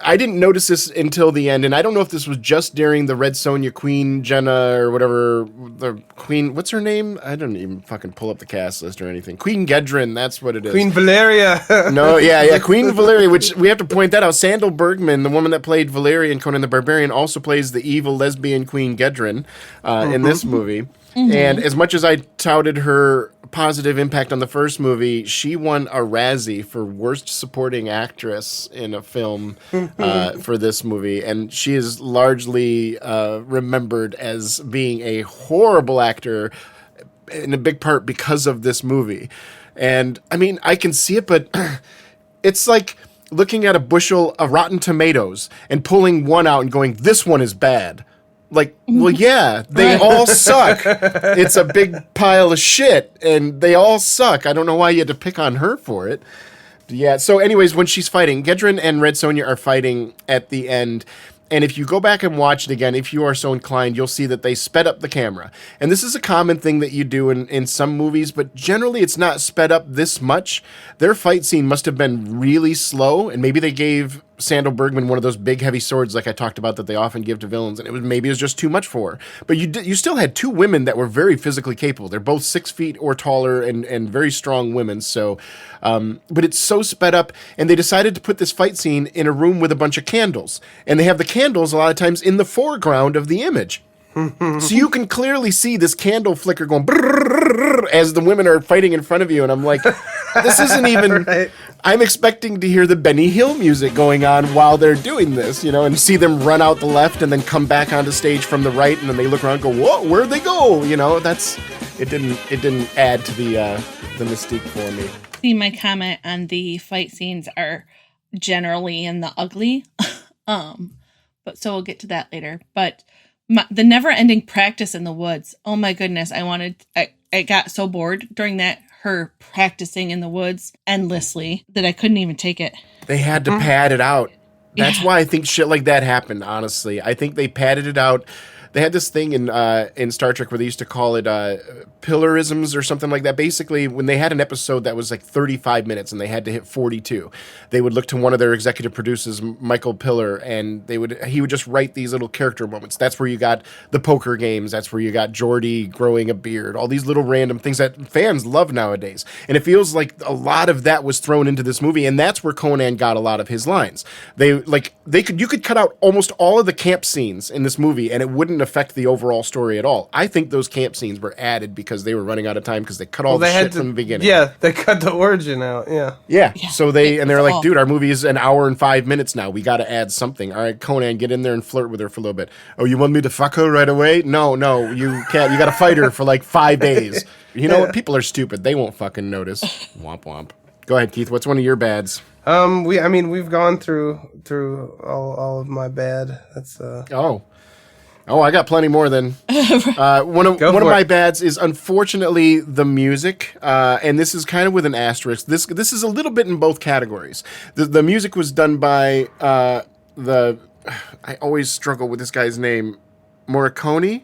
I didn't notice this until the end, and I don't know if this was just during the Red Sonja Queen Jenna or whatever, the Queen, what's her name? I don't even fucking pull up the cast list or anything. Queen Gedrin, that's what it is. Queen Valeria. No, yeah, Queen Valeria, which we have to point that out. Sandal Bergman, the woman that played Valeria in Conan the Barbarian, also plays the evil lesbian Queen Gedrin in this movie. And as much as I touted her positive impact on the first movie, she won a Razzie for Worst Supporting Actress in a film for this movie. And she is largely remembered as being a horrible actor in a big part because of this movie. And, I mean, I can see it, but it's like looking at a bushel of rotten tomatoes and pulling one out and going, this one is bad. Like, well, yeah, they all suck. It's a big pile of shit, and they all suck. I don't know why you had to pick on her for it. Yeah, so anyways, when she's fighting, Gedrin and Red Sonja are fighting at the end. And if you go back and watch it again, if you are so inclined, you'll see that they sped up the camera. And this is a common thing that you do in some movies, but generally it's not sped up this much. Their fight scene must have been really slow, and maybe they gave Sandal Bergman one of those big heavy swords like I talked about that they often give to villains, and it was just too much for her. But you still had two women that were very physically capable. They're both 6 feet or taller and very strong women. So, but it's so sped up, and they decided to put this fight scene in a room with a bunch of candles, and they have the candles a lot of times in the foreground of the image. So you can clearly see this candle flicker going brrrr as the women are fighting in front of you, and I'm like, this isn't even. Right. I'm expecting to hear the Benny Hill music going on while they're doing this, and see them run out the left and then come back onto stage from the right, and then they look around and go, whoa, where'd they go? It didn't add to the mystique for me. See, my comment on the fight scenes are generally in the ugly, but so we'll get to that later. But the never-ending practice in the woods. Oh my goodness, I got so bored during that. Her practicing in the woods endlessly that I couldn't even take it. They had to pad it out. That's why I think shit like that happened, honestly. I think they padded it out. They had this thing in Star Trek where they used to call it pillarisms or something like that. Basically, when they had an episode that was like 35 minutes and they had to hit 42, they would look to one of their executive producers, Michael Piller, and he would just write these little character moments. That's where you got the poker games. That's where you got Geordi growing a beard. All these little random things that fans love nowadays. And it feels like a lot of that was thrown into this movie, and that's where Conan got a lot of his lines. You could cut out almost all of the camp scenes in this movie, and it wouldn't affect the overall story at all. I think those camp scenes were added because they were running out of time because they cut all the shit from the beginning. Yeah, they cut the origin out. Yeah. So they're like, dude, our movie is an hour and 5 minutes now. We got to add something. All right, Conan, get in there and flirt with her for a little bit. Oh, you want me to fuck her right away? No, you can't. You got to fight her for like 5 days. You know what? People are stupid. They won't fucking notice. Womp womp. Go ahead, Keith. What's one of your bads? We've gone through all of my bad. That's Oh, I got plenty more than one of my bads is unfortunately the music, and this is kind of with an asterisk. This is a little bit in both categories. The music was done by I always struggle with this guy's name, Morricone.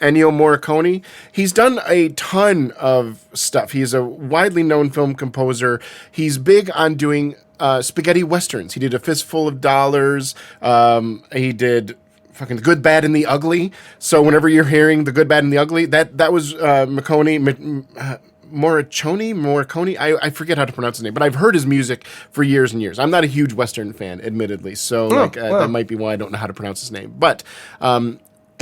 Ennio Morricone. He's done a ton of stuff. He's a widely known film composer. He's big on doing spaghetti westerns. He did A Fistful of Dollars. He did fucking The Good, Bad, and the Ugly. So whenever you're hearing The Good, Bad, and the Ugly, that was Morricone. I forget how to pronounce his name, but I've heard his music for years and years. I'm not a huge Western fan, admittedly, so that might be why I don't know how to pronounce his name. But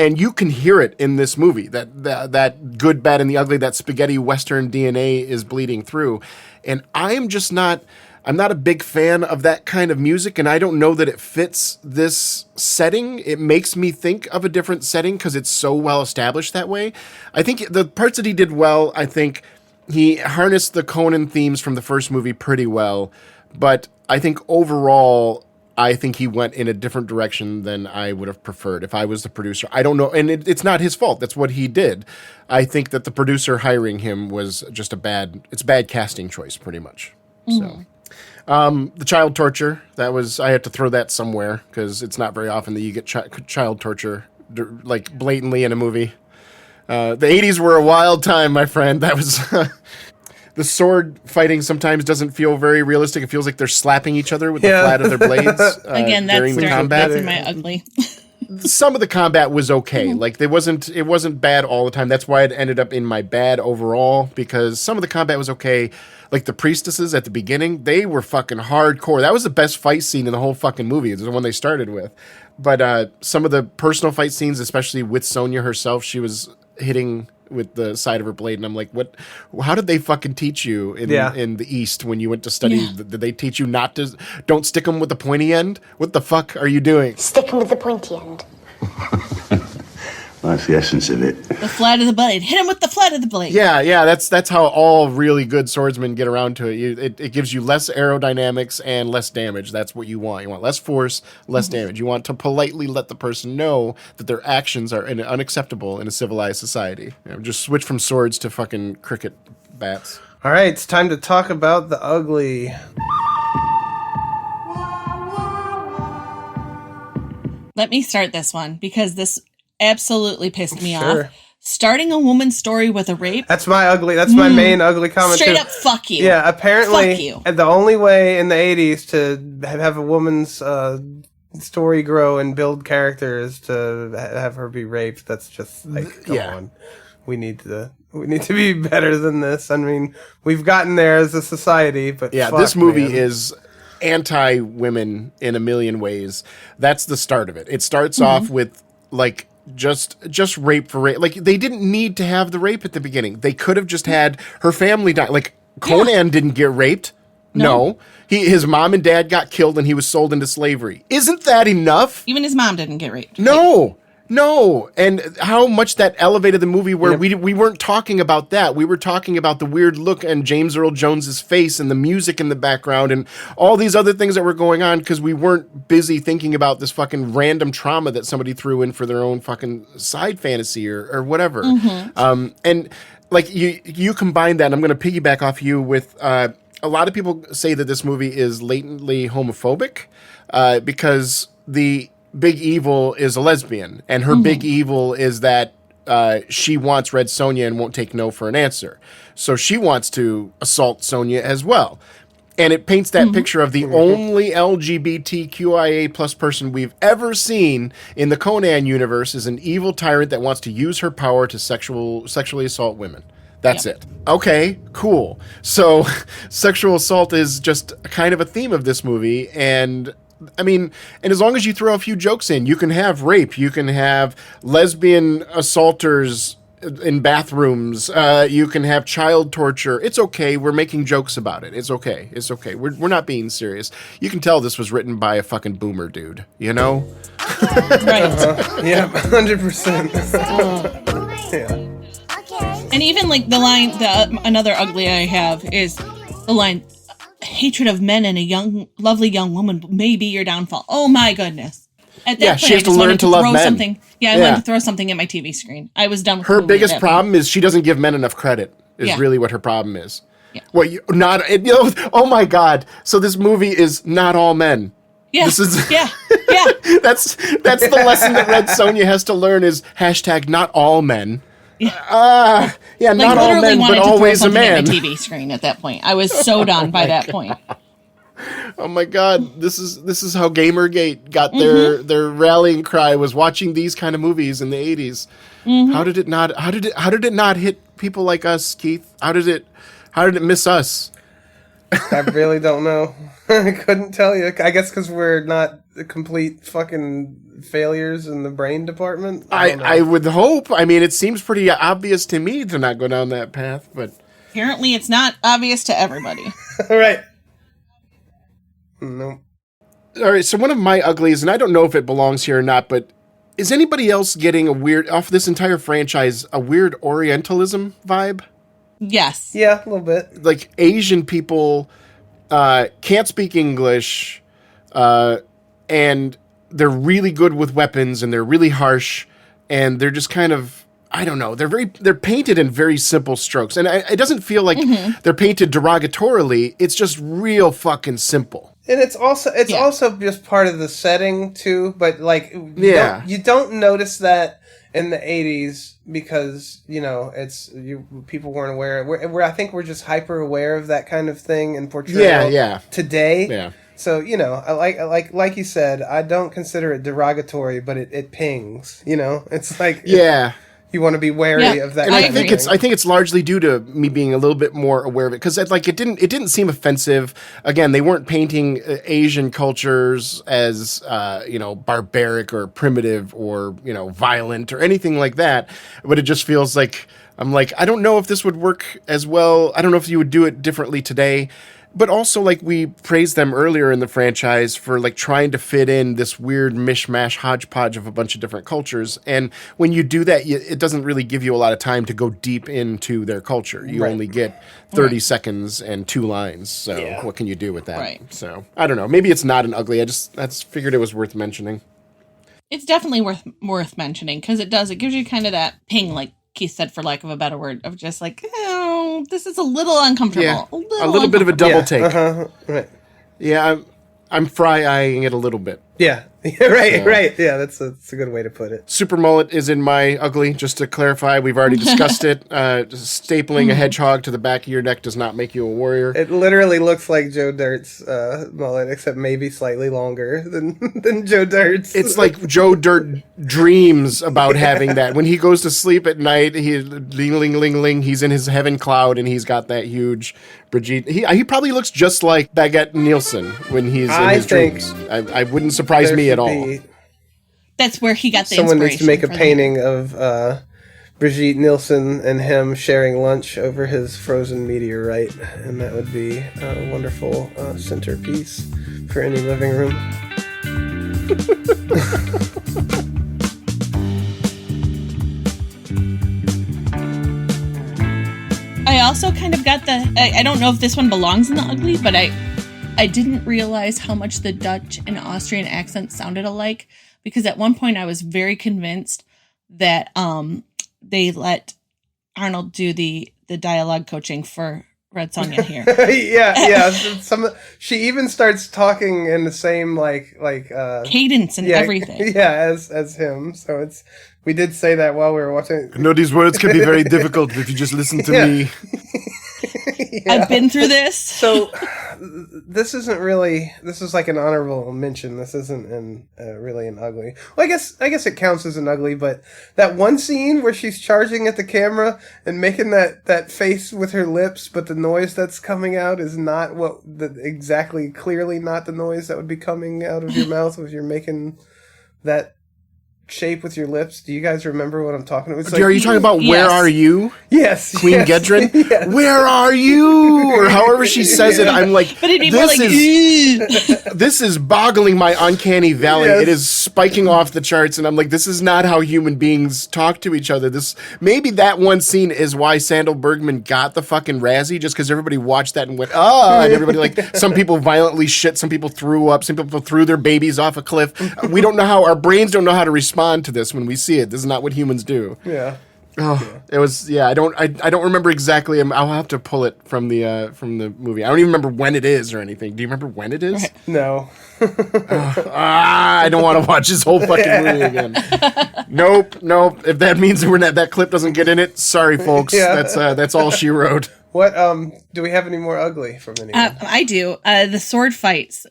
and you can hear it in this movie, that Good, Bad, and the Ugly, that spaghetti Western DNA is bleeding through. And I'm not a big fan of that kind of music, and I don't know that it fits this setting. It makes me think of a different setting because it's so well established that way. I think the parts that he did well, I think he harnessed the Conan themes from the first movie pretty well, but I think overall, I think he went in a different direction than I would have preferred if I was the producer. I don't know, and it's not his fault. That's what he did. I think that the producer hiring him was just bad casting choice, pretty much. So, the child torture, I had to throw that somewhere because it's not very often that you get child torture like blatantly in a movie. The 80s were a wild time, my friend. That was The sword fighting sometimes doesn't feel very realistic. It feels like they're slapping each other with the flat of their blades Again, during the combat. That's in my ugly. Some of the combat was okay. Like it wasn't bad all the time. That's why it ended up in my bad overall, because some of the combat was okay. Like the priestesses at the beginning, they were fucking hardcore. That was the best fight scene in the whole fucking movie. It's the one they started with. But some of the personal fight scenes, especially with Sonja herself, she was hitting with the side of her blade, and I'm like, what? How did they fucking teach you in the East when you went to study? Yeah. Did they teach you don't stick them with the pointy end? What the fuck are you doing? Stick him with the pointy end. That's the essence of it. The flat of the blade. Hit him with the flat of the blade. Yeah, that's how all really good swordsmen get around to it. It gives you less aerodynamics and less damage. That's what you want. You want less force, less damage. You want to politely let the person know that their actions are unacceptable in a civilized society. Just switch from swords to fucking cricket bats. All right, it's time to talk about the ugly. Let me start this one because this absolutely pissed me Sure. off. Starting a woman's story with a rape. That's my ugly. That's my main ugly comment. Straight too. up, fuck you. Yeah, apparently, Fuck you. the only way in the 80s to have a woman's story grow and build character is to have her be raped. That's just like, come on. We need to be better than this. I mean, we've gotten there as a society, but This movie man. is anti-women in a million ways. That's the start of it. It starts off with like just rape for rape. Like they didn't need to have the rape at the beginning. They could have just had her family die. Like Conan didn't get raped. No. His mom and dad got killed and he was sold into slavery. Isn't that enough? Even his mom didn't get raped. No, and how much that elevated the movie where we weren't talking about that. We were talking about the weird look on James Earl Jones's face and the music in the background and all these other things that were going on because we weren't busy thinking about this fucking random trauma that somebody threw in for their own fucking side fantasy or whatever. And like you combine that, and I'm going to piggyback off you with a lot of people say that this movie is latently homophobic because the big evil is a lesbian, and her big evil is that she wants Red Sonja and won't take no for an answer. So she wants to assault Sonja as well. And it paints that picture of the only LGBTQIA plus person we've ever seen in the Conan universe is an evil tyrant that wants to use her power to sexually assault women. That's it. Okay, cool. So sexual assault is just kind of a theme of this movie, and I mean, and as long as you throw a few jokes in, you can have rape, you can have lesbian assaulters in bathrooms, you can have child torture. It's okay. We're making jokes about it. It's okay. It's okay. We're not being serious. You can tell this was written by a fucking boomer dude, you know? Right. Yeah, 100%. Yeah. And even like the line, another ugly I have is the line, hatred of men and a lovely young woman may be your downfall. Oh my goodness. At that point, she has to learn to love men. I wanted to throw something at my TV screen. I was done with her the movie biggest at that problem is she doesn't give men enough credit, is really what her problem is. Yeah. Oh my God. So this movie is not all men. Yeah. This is yeah. that's the lesson that Red Sonja has to learn is # not all men. Yeah. Yeah, Like, not all men, but always a man. At my TV screen at that point. I was so done by that point. Oh my God, this is how Gamergate got their rallying cry, was watching these kind of movies in the 80s. How did it not hit people like us, Keith? How did it miss us? I really don't know. I couldn't tell you. I guess because we're not complete fucking failures in the brain department. I would hope. I mean, it seems pretty obvious to me to not go down that path, but Apparently it's not obvious to everybody. Right. No. All right, so one of my uglies, and I don't know if it belongs here or not, but is anybody else getting off this entire franchise, a weird Orientalism vibe? Yes. Yeah, a little bit. Like Asian people can't speak English, and they're really good with weapons, and they're really harsh, and they're just kind of, I don't know, they're painted in very simple strokes, and it doesn't feel like they're painted derogatorily. It's just real fucking simple. And it's also just part of the setting too, but like you don't notice that in the 80s because, people weren't aware. I think we're just hyper aware of that kind of thing and portrayal today. Yeah. So, I like you said, I don't consider it derogatory, but it pings, It's like you want to be wary of that. And kind I think of thing. I think it's largely due to me being a little bit more aware of it because it didn't seem offensive. Again, they weren't painting Asian cultures as barbaric or primitive or violent or anything like that. But it just feels like I don't know if this would work as well. I don't know if you would do it differently today. But also, we praised them earlier in the franchise for, trying to fit in this weird mishmash hodgepodge of a bunch of different cultures. And when you do that, it doesn't really give you a lot of time to go deep into their culture. You only get 30 seconds and 2 lines. So what can you do with that? Right. So, I don't know. Maybe it's not an ugly. I just figured it was worth mentioning. It's definitely worth mentioning because it gives you kind of that ping, like Keith said, for lack of a better word, of just this is a little uncomfortable. Yeah, a little bit of a double take. Right. Yeah, I'm fry-eyeing it a little bit. Yeah. Right. Yeah, that's a good way to put it. Super Mullet is in my ugly, just to clarify. We've already discussed it. Stapling a hedgehog to the back of your neck does not make you a warrior. It literally looks like Joe Dirt's mullet, except maybe slightly longer than Joe Dirt's. It's like Joe Dirt dreams about having that. When he goes to sleep at night, he's in his heaven cloud, and he's got that huge Brigitte. He probably looks just like Baguette Nielsen when he's in his dreams. I wouldn't surprise me at all. That's where he got the Someone inspiration. Someone needs to make a painting of Brigitte Nielsen and him sharing lunch over his frozen meteorite, and that would be a wonderful centerpiece for any living room. I also kind of got I don't know if this one belongs in the ugly, but I didn't realize how much the Dutch and Austrian accents sounded alike, because at one point I was very convinced that they let Arnold do the dialogue coaching for Red Sonja here. yeah. She even starts talking in the same cadence and everything. Yeah, as him. So we did say that while we were watching. I know these words can be very difficult if you just listen to me. I've been through this. So this is like an honorable mention. This isn't really an ugly. Well, I guess it counts as an ugly, but that one scene where she's charging at the camera and making that face with her lips, but the noise that's coming out is not clearly not the noise that would be coming out of your mouth if you're making that shape with your lips. Do you guys remember what I'm talking about? Are you talking about Where Are You? Yes. Queen Gedrin? Yes. Where are you? Or however she says it, I'm like, but it'd be this is boggling my uncanny valley. Yes. It is spiking off the charts, and I'm like, this is not how human beings talk to each other. Maybe that one scene is why Sandal Bergman got the fucking Razzie, just because everybody watched that and went, and everybody, some people violently shit, some people threw up, some people threw their babies off a cliff. We don't know our brains don't know how to respond to this when we see it. This is not what humans do. Yeah. It was. I don't remember exactly. I'll have to pull it from the movie. I don't even remember when it is or anything. Do you remember when it is? No. I don't want to watch this whole fucking movie again. Nope. If that means that clip doesn't get in it, sorry, folks. Yeah. That's all she wrote. What do we have any more ugly from anyone? I do. The sword fights,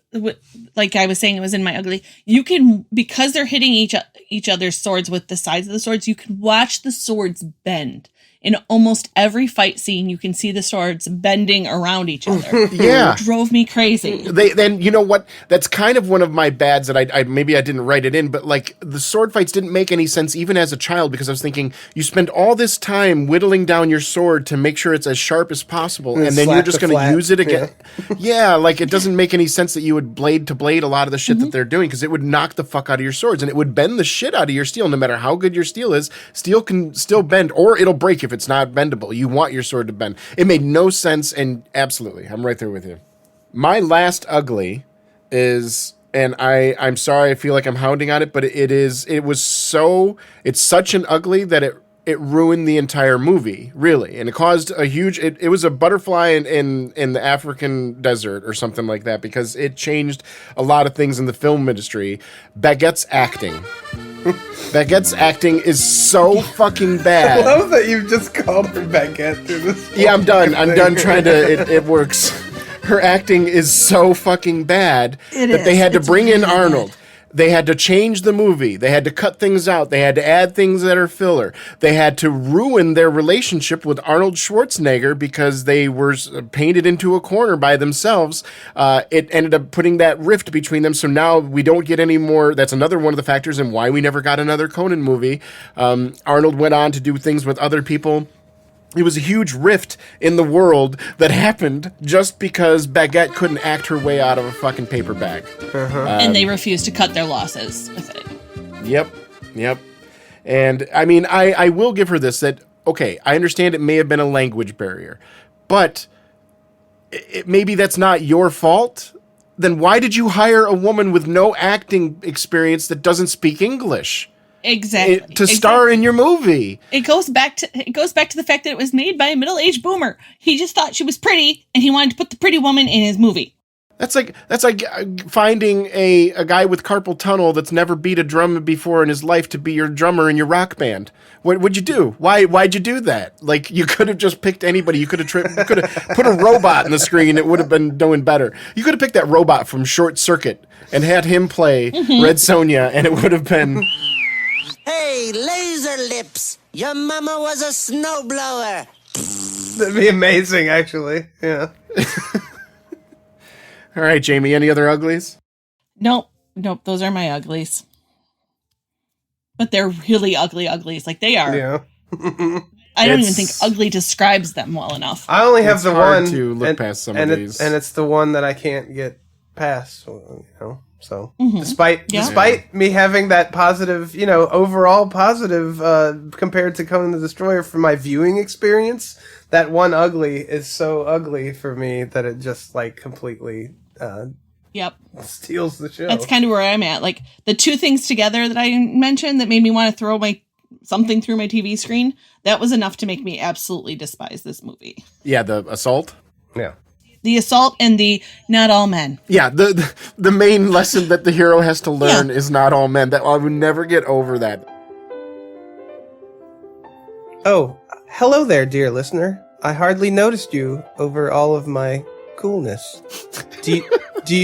like I was saying, it was in my ugly. You can, because they're hitting each other's swords with the sides of the swords, you can watch the swords bend. In almost every fight scene, you can see the swords bending around each other. Yeah. It drove me crazy. Then you know what? That's kind of one of my bads that I maybe I didn't write it in, but the sword fights didn't make any sense even as a child, because I was thinking, you spend all this time whittling down your sword to make sure it's as sharp as possible, and then you're just going to use it again. Yeah, it doesn't make any sense that you would blade to blade a lot of the shit that they're doing, because it would knock the fuck out of your swords, and it would bend the shit out of your steel. No matter how good your steel is, steel can still bend, or it'll break if it's not bendable. You want your sword to bend. It made no sense, and absolutely, I'm right there with you. My last ugly is, and I'm sorry, I feel like I'm hounding on it, but it's such an ugly that it ruined the entire movie, really, and it caused a huge. It was a butterfly in the African desert or something like that, because it changed a lot of things in the film industry. Baguette's acting. Baguette's acting is so fucking I bad. love that you've just called her Baguette through this. Yeah, I'm done. I'm done thing. trying to. It works. Her acting is so fucking bad that they had to bring in Arnold. They had to change the movie. They had to cut things out. They had to add things that are filler. They had to ruin their relationship with Arnold Schwarzenegger because they were painted into a corner by themselves. It ended up putting that rift between them. So now we don't get any more. That's another one of the factors in why we never got another Conan movie. Arnold went on to do things with other people. It was a huge rift in the world that happened just because Baguette couldn't act her way out of a fucking paper bag. And they refused to cut their losses with it. Yep. And I mean, I will give her this, that, okay, I understand it may have been a language barrier, but maybe that's not your fault. Then why did you hire a woman with no acting experience that doesn't speak English? Exactly. To star in your movie. It goes back to the fact that it was made by a middle-aged boomer. He just thought she was pretty, and he wanted to put the pretty woman in his movie. That's like finding a guy with carpal tunnel that's never beat a drum before in his life to be your drummer in your rock band. What'd you do? Why'd you do that? Like, you could have just picked anybody. You could have put a robot in the screen. It would have been doing better. You could have picked that robot from Short Circuit and had him play Red Sonja, and it would have been... Hey, laser lips! Your mama was a snowblower. That'd be amazing, actually. Yeah. All right, Jamie, any other uglies? Nope. Those are my uglies. But they're really ugly uglies. Like, they are. Yeah. I don't even think ugly describes them well enough. I only have It's the hard one to look past some of these. and it's the one that I can't get past. You know, so Mm-hmm. despite me having that positive, overall positive compared to Conan the Destroyer for my viewing experience, that one ugly is so ugly for me that it just like completely Yep. steals the show. That's kind of where I'm at. Like, the two things together that I mentioned that made me want to throw something through my TV screen, that was enough to make me absolutely despise this movie. Yeah, the assault. Yeah. The assault and the not all men. Yeah, the main lesson that the hero has to learn is not all men. That I would never get over that. Oh, hello there, dear listener. I hardly noticed you over all of my coolness. Do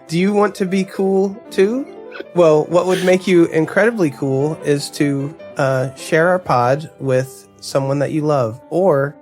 you want to be cool too? Well, what would make you incredibly cool is to share our pod with someone that you love or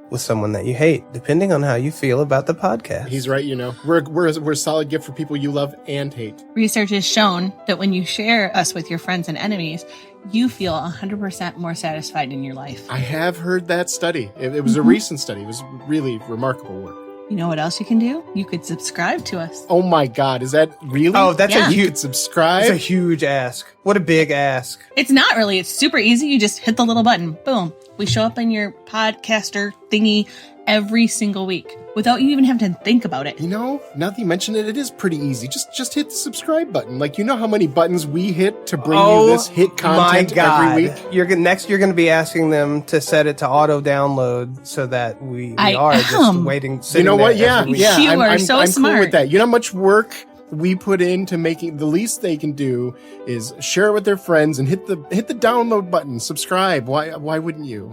with someone that you hate, depending on how you feel about the podcast. He's right, we're a solid gift for people you love and hate. Research has shown that when you share us with your friends and enemies, you feel 100% more satisfied in your life. I have heard that study. It was a recent study. It was really remarkable work. You know what else you can do? You could subscribe to us. Oh my God, is that really? Oh, that's Yeah. a You huge could subscribe? It's a huge ask. What a big ask. It's not really. It's super easy. You just hit the little button. Boom. We show up in your podcaster thingy every single week without you even having to think about it. Now that you mention it, it is pretty easy. Just hit the subscribe button. Like, you know how many buttons we hit to bring you this hit content every week? You're going to be asking them to set it to auto download so that we are just waiting. You know what? Yeah. You are so I'm smart. cool with that. You know how much work we put into making the least they can do is share it with their friends and hit the download button, subscribe. Why wouldn't you?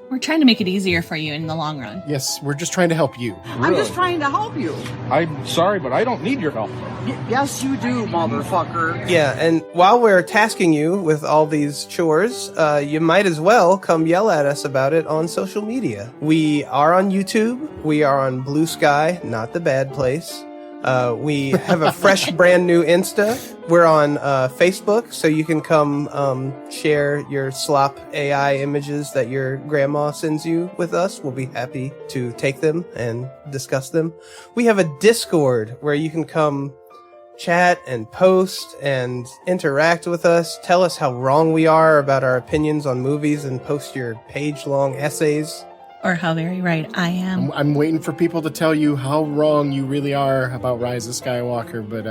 We're trying to make it easier for you in the long run. Yes, we're just trying to help you. I'm just trying to help you. I'm sorry, but I don't need your help. Yes, you do, motherfucker. Yeah, and while we're tasking you with all these chores, you might as well come yell at us about it on social media. We are on YouTube. We are on Blue Sky, not the bad place. We have a fresh brand new Insta. We're on Facebook, so you can come share your slop AI images that your grandma sends you with us. We'll be happy to take them and discuss them. We have a Discord where you can come chat and post and interact with us. Tell us how wrong we are about our opinions on movies and post your page-long essays. Or how very right I am. I'm waiting for people to tell you how wrong you really are about Rise of Skywalker, but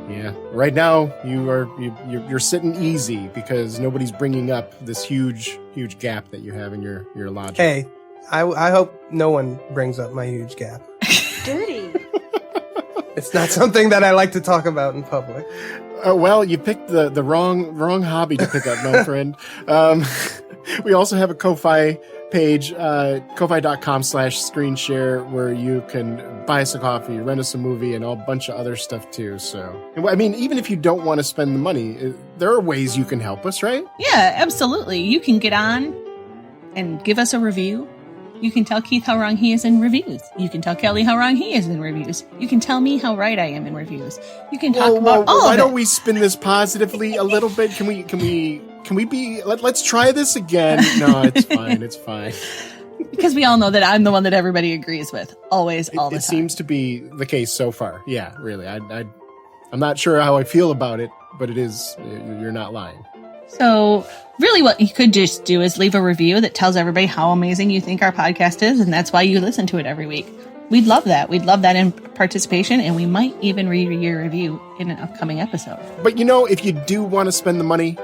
yeah, right now you're sitting easy because nobody's bringing up this huge gap that you have in your logic. Hey, I hope no one brings up my huge gap. Dirty. It's not something that I like to talk about in public. Well, you picked the wrong hobby to pick up, my friend. We also have a Ko-Fi page, ko-fi.com/screenshare, where you can buy us a coffee, rent us a movie, and a bunch of other stuff too. So, I mean, even if you don't want to spend the money, there are ways you can help us, right? Yeah, absolutely. You can get on and give us a review. You can tell Keith how wrong he is in reviews. You can tell Kelly how wrong he is in reviews. You can tell me how right I am in reviews. You can talk about all of it. Why don't we spin this positively a little bit? Can we be? Let's try this again. No, it's fine. It's fine. Because we all know that I'm the one that everybody agrees with. Always, all the time. It seems to be the case so far. Yeah, really. I'm not sure how I feel about it, but it is. You're not lying. So really what you could just do is leave a review that tells everybody how amazing you think our podcast is, and that's why you listen to it every week. We'd love that. We'd love that in participation, and we might even read your review in an upcoming episode. But if you do want to spend the money,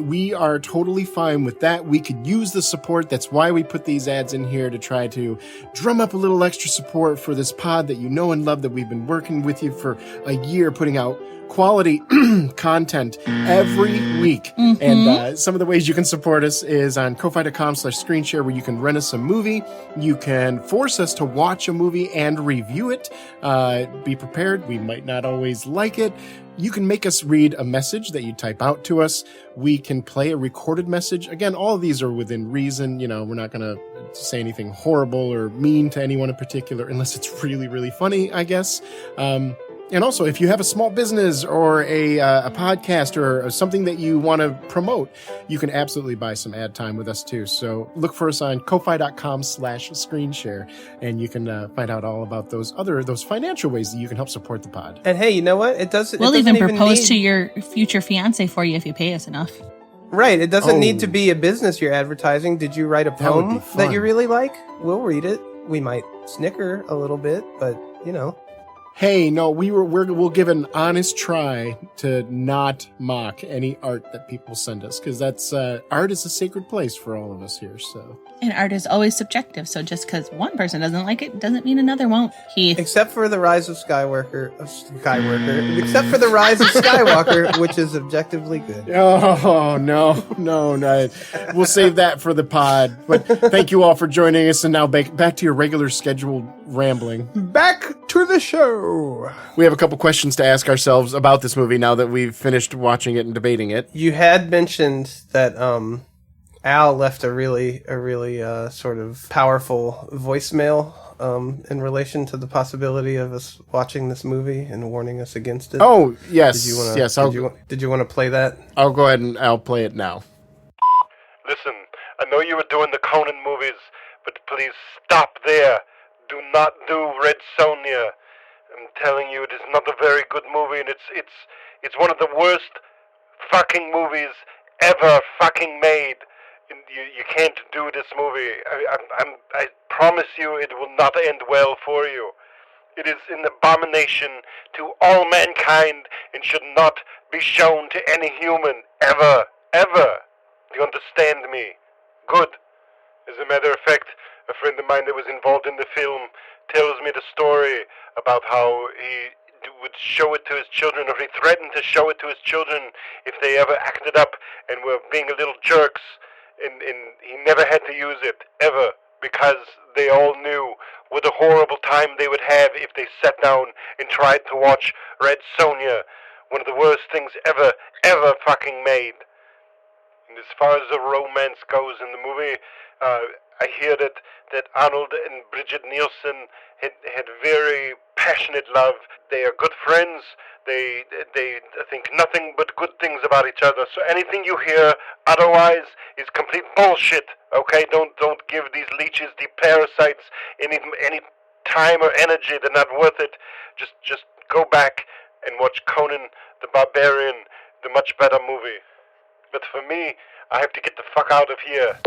we are totally fine with that. We could use the support. That's why we put these ads in here, to try to drum up a little extra support for this pod that you know and love, that we've been working with you for a year, putting out quality content every week. Mm-hmm. And some of the ways you can support us is on ko-fi.com/screenshare, where you can rent us a movie. You can force us to watch a movie and review it. Be prepared. We might not always like it. You can make us read a message that you type out to us. We can play a recorded message. Again, all of these are within reason. We're not going to say anything horrible or mean to anyone in particular, unless it's really, really funny, I guess. And also, if you have a small business or a podcast or something that you want to promote, you can absolutely buy some ad time with us too. So look for us on ko-fi.com/screenshare, and you can find out all about those financial ways that you can help support the pod. And hey, you know what? We'll even propose to your future fiance for you if you pay us enough. Right. It doesn't need to be a business you're advertising. Did you write a poem that you really like? We'll read it. We might snicker a little bit, but Hey, no, we'll give an honest try to not mock any art that people send us, because that's art is a sacred place for all of us here. So, and art is always subjective. So just because one person doesn't like it doesn't mean another won't. Except for the Rise of Skywalker, except for the Rise of Skywalker, which is objectively good. Oh no! We'll save that for the pod. But thank you all for joining us, and now back to your regular scheduled rambling. Back to the show. We have a couple questions to ask ourselves about this movie now that we've finished watching it and debating it. You had mentioned that Al left a really sort of powerful voicemail in relation to the possibility of us watching this movie and warning us against it. Oh, yes. Did you want to play that? I'll go ahead and I'll play it now. Listen, I know you were doing the Conan movies, but please stop there. Do not do Red Sonja. I'm telling you, it is not a very good movie, and it's one of the worst fucking movies ever fucking made. You can't do this movie. I promise you, it will not end well for you. It is an abomination to all mankind and should not be shown to any human ever. Do you understand me? Good. As a matter of fact, a friend of mine that was involved in the film tells me the story about how he would show it to his children, or he threatened to show it to his children if they ever acted up and were being a little jerks, and he never had to use it, ever, because they all knew what a horrible time they would have if they sat down and tried to watch Red Sonja, one of the worst things ever fucking made. And as far as the romance goes in the movie, I hear that Arnold and Bridget Nielsen had very passionate love. They are good friends. They think nothing but good things about each other. So anything you hear otherwise is complete bullshit. Okay, don't give these leeches, these parasites, any time or energy. They're not worth it. Just go back and watch Conan the Barbarian, the much better movie. But for me, I have to get the fuck out of here.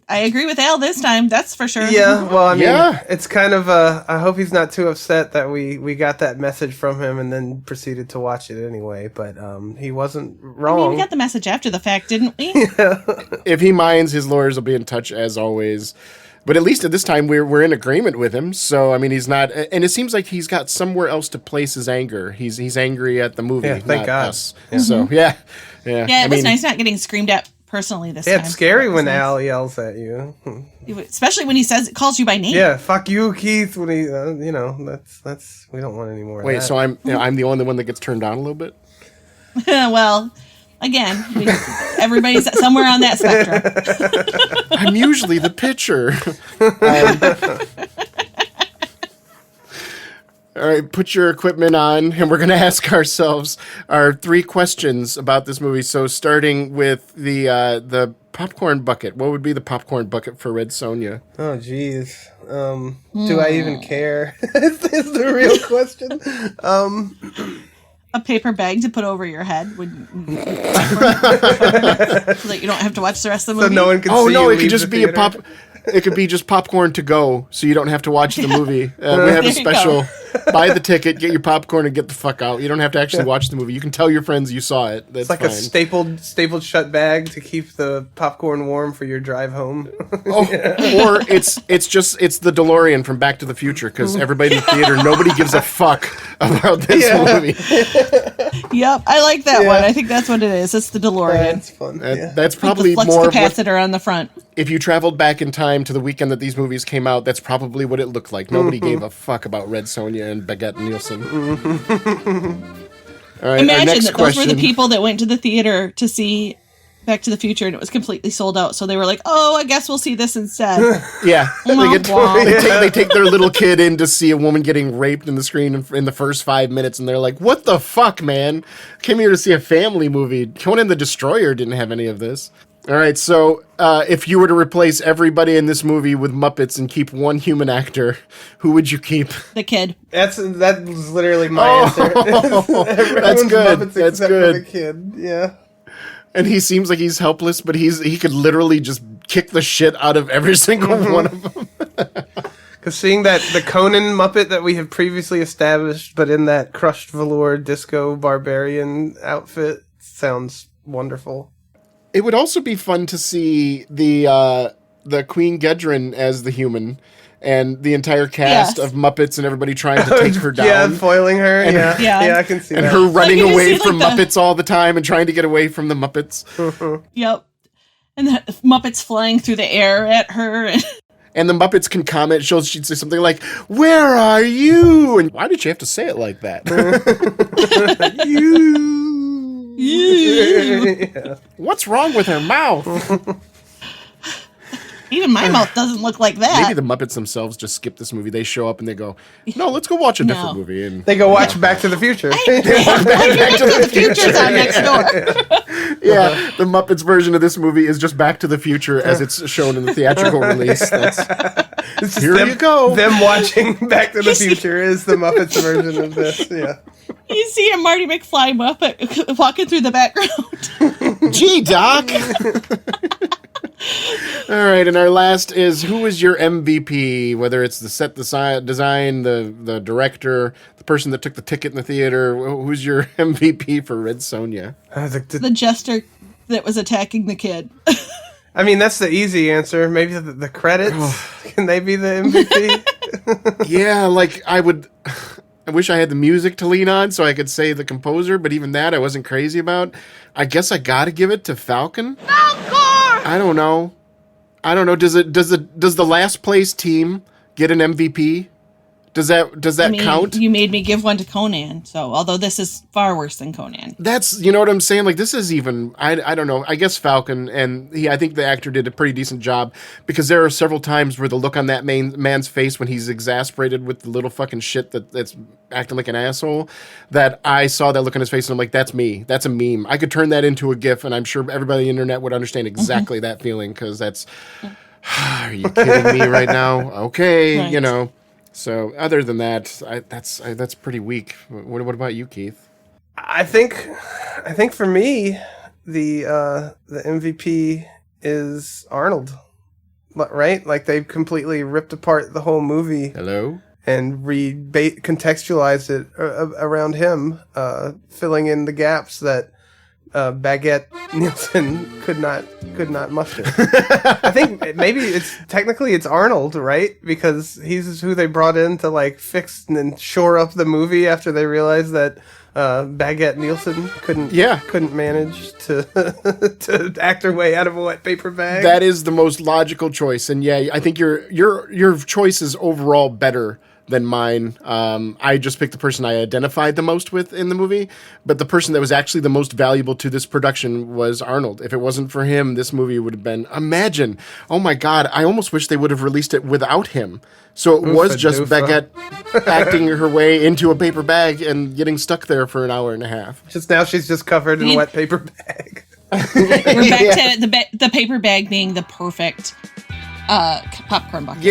I agree with Al this time, that's for sure. Yeah, well, I mean, it's kind of, I hope he's not too upset that we got that message from him and then proceeded to watch it anyway, but he wasn't wrong. I mean, we got the message after the fact, didn't we? If he minds, his lawyers will be in touch as always. But at least at this time, we're in agreement with him. So, I mean, he's not... And it seems like he's got somewhere else to place his anger. He's angry at the movie, Yeah, thank not God. us. Yeah. So, yeah. Yeah, it was nice not getting screamed at personally this time. Yeah, it's scary when nice. Al yells at you. Especially when he calls you by name. Yeah, fuck you, Keith. When he, that's we don't want any more of Wait, that. so I'm the only one that gets turned on a little bit? Well, again, everybody's somewhere on that spectrum. I'm usually the pitcher. All right, put your equipment on, and we're going to ask ourselves our 3 questions about this movie. So starting with the popcorn bucket. What would be the popcorn bucket for Red Sonja? Oh, jeez. Do I even care? is the real question. A paper bag to put over your head so that you don't have to watch the rest of the So movie. no one can see Oh you no, it leave could just the be theater. It could be just popcorn to go, so you don't have to watch the movie. We have There a you special: buy the ticket, get your popcorn, and get the fuck out. You don't have to actually watch the movie. You can tell your friends you saw it. That's It's like fine. a stapled shut bag to keep the popcorn warm for your drive home. Or it's the DeLorean from Back to the Future, because everybody in the theater, nobody gives a fuck about this movie. Yep, I like that Yeah. one. I think that's what it is. It's the DeLorean. That's fun. Yeah. That's With probably the flux more of what, capacitor on the front. if you traveled back in time to the weekend that these movies came out, that's probably what it looked like. Nobody gave a fuck about Red Sonja and Baguette Nielsen. All right, our Imagine next that those were the question. people that went to the theater to see Back to the Future and it was completely sold out. So they were like, oh, I guess we'll see this instead. Yeah, Wah. they take their little kid in to see a woman getting raped in the screen in the first 5 minutes, and they're like, "What the fuck, man? Came here to see a family movie. Conan the Destroyer didn't have any of this." All right, so if you were to replace everybody in this movie with Muppets and keep one human actor, who would you keep? The kid. That was literally my answer. That's good. Muppets That's except good. For the kid. Yeah. And he seems like he's helpless, but he could literally just kick the shit out of every single one of them. Because seeing the Conan Muppet that we have previously established, but in that crushed velour disco barbarian outfit, sounds wonderful. It would also be fun to see the Queen Gedrin as the human, and the entire cast Yes. of Muppets and everybody trying to take her down. Yeah, foiling her. And- yeah, I can see And that. her running you can away see, from like, Muppets all the time and trying to get away from the Muppets. Yep. And the Muppets flying through the air at her. And the Muppets can comment. She'd say something like, "Where are you?" And why did you have to say it like that? Yeah. What's wrong with her mouth? Even my mouth doesn't look like that. Maybe the Muppets themselves just skip this movie. They show up and they go, "No, let's go watch a different No. movie." And They go watch Back to the Future. Back to the Future's on next door. yeah, the Muppets version of this movie is just Back to the Future as it's shown in the theatrical release. That's, It's just here you go. Them watching Back to the Future is the Muppets version of this. Yeah. You see a Marty McFly Muppet walking through the background. Gee, Doc. All right, and our last is, who is your MVP? Whether it's the set design, the director, the person that took the ticket in the theater. Who's your MVP for Red Sonja? The jester that was attacking the kid. I mean, that's the easy answer. Maybe the credits. Can they be the MVP? Yeah, like I wish I had the music to lean on so I could say the composer, but even that I wasn't crazy about. I guess I got to give it to Falcon. I don't know. Does the last place team get an MVP? Does that count? You made me give one to Conan, so although this is far worse than Conan. That's, you know what I'm saying? Like, this is even, I don't know. I guess Falcon, and I think the actor did a pretty decent job, because there are several times where the look on that man's face when he's exasperated with the little fucking shit that's acting like an asshole, that I saw that look on his face and I'm like, that's me. That's a meme. I could turn that into a GIF, and I'm sure everybody on the internet would understand exactly that feeling, because that's, are you kidding me right now? Okay, Right. you know. So other than that, that's pretty weak. What about you, Keith? I think for me, the MVP is Arnold. Right? Like, they completely ripped apart the whole movie Hello? and contextualized it around him, filling in the gaps that Baguette Nielsen could not muster. I think maybe it's Arnold, right? Because he's who they brought in to like fix and shore up the movie after they realized that Baguette Nielsen couldn't manage to to act her way out of a wet paper bag. That is the most logical choice, and yeah, I think your choice is overall better than mine. I just picked the person I identified the most with in the movie, but the person that was actually the most valuable to this production was Arnold. If it wasn't for him, this movie would have been, imagine, oh my God, I almost wish they would have released it without him. So it was just Baguette acting her way into a paper bag and getting stuck there for an hour and a half. Just now she's just covered in a wet paper bag. We're back to the paper bag being the perfect popcorn bucket.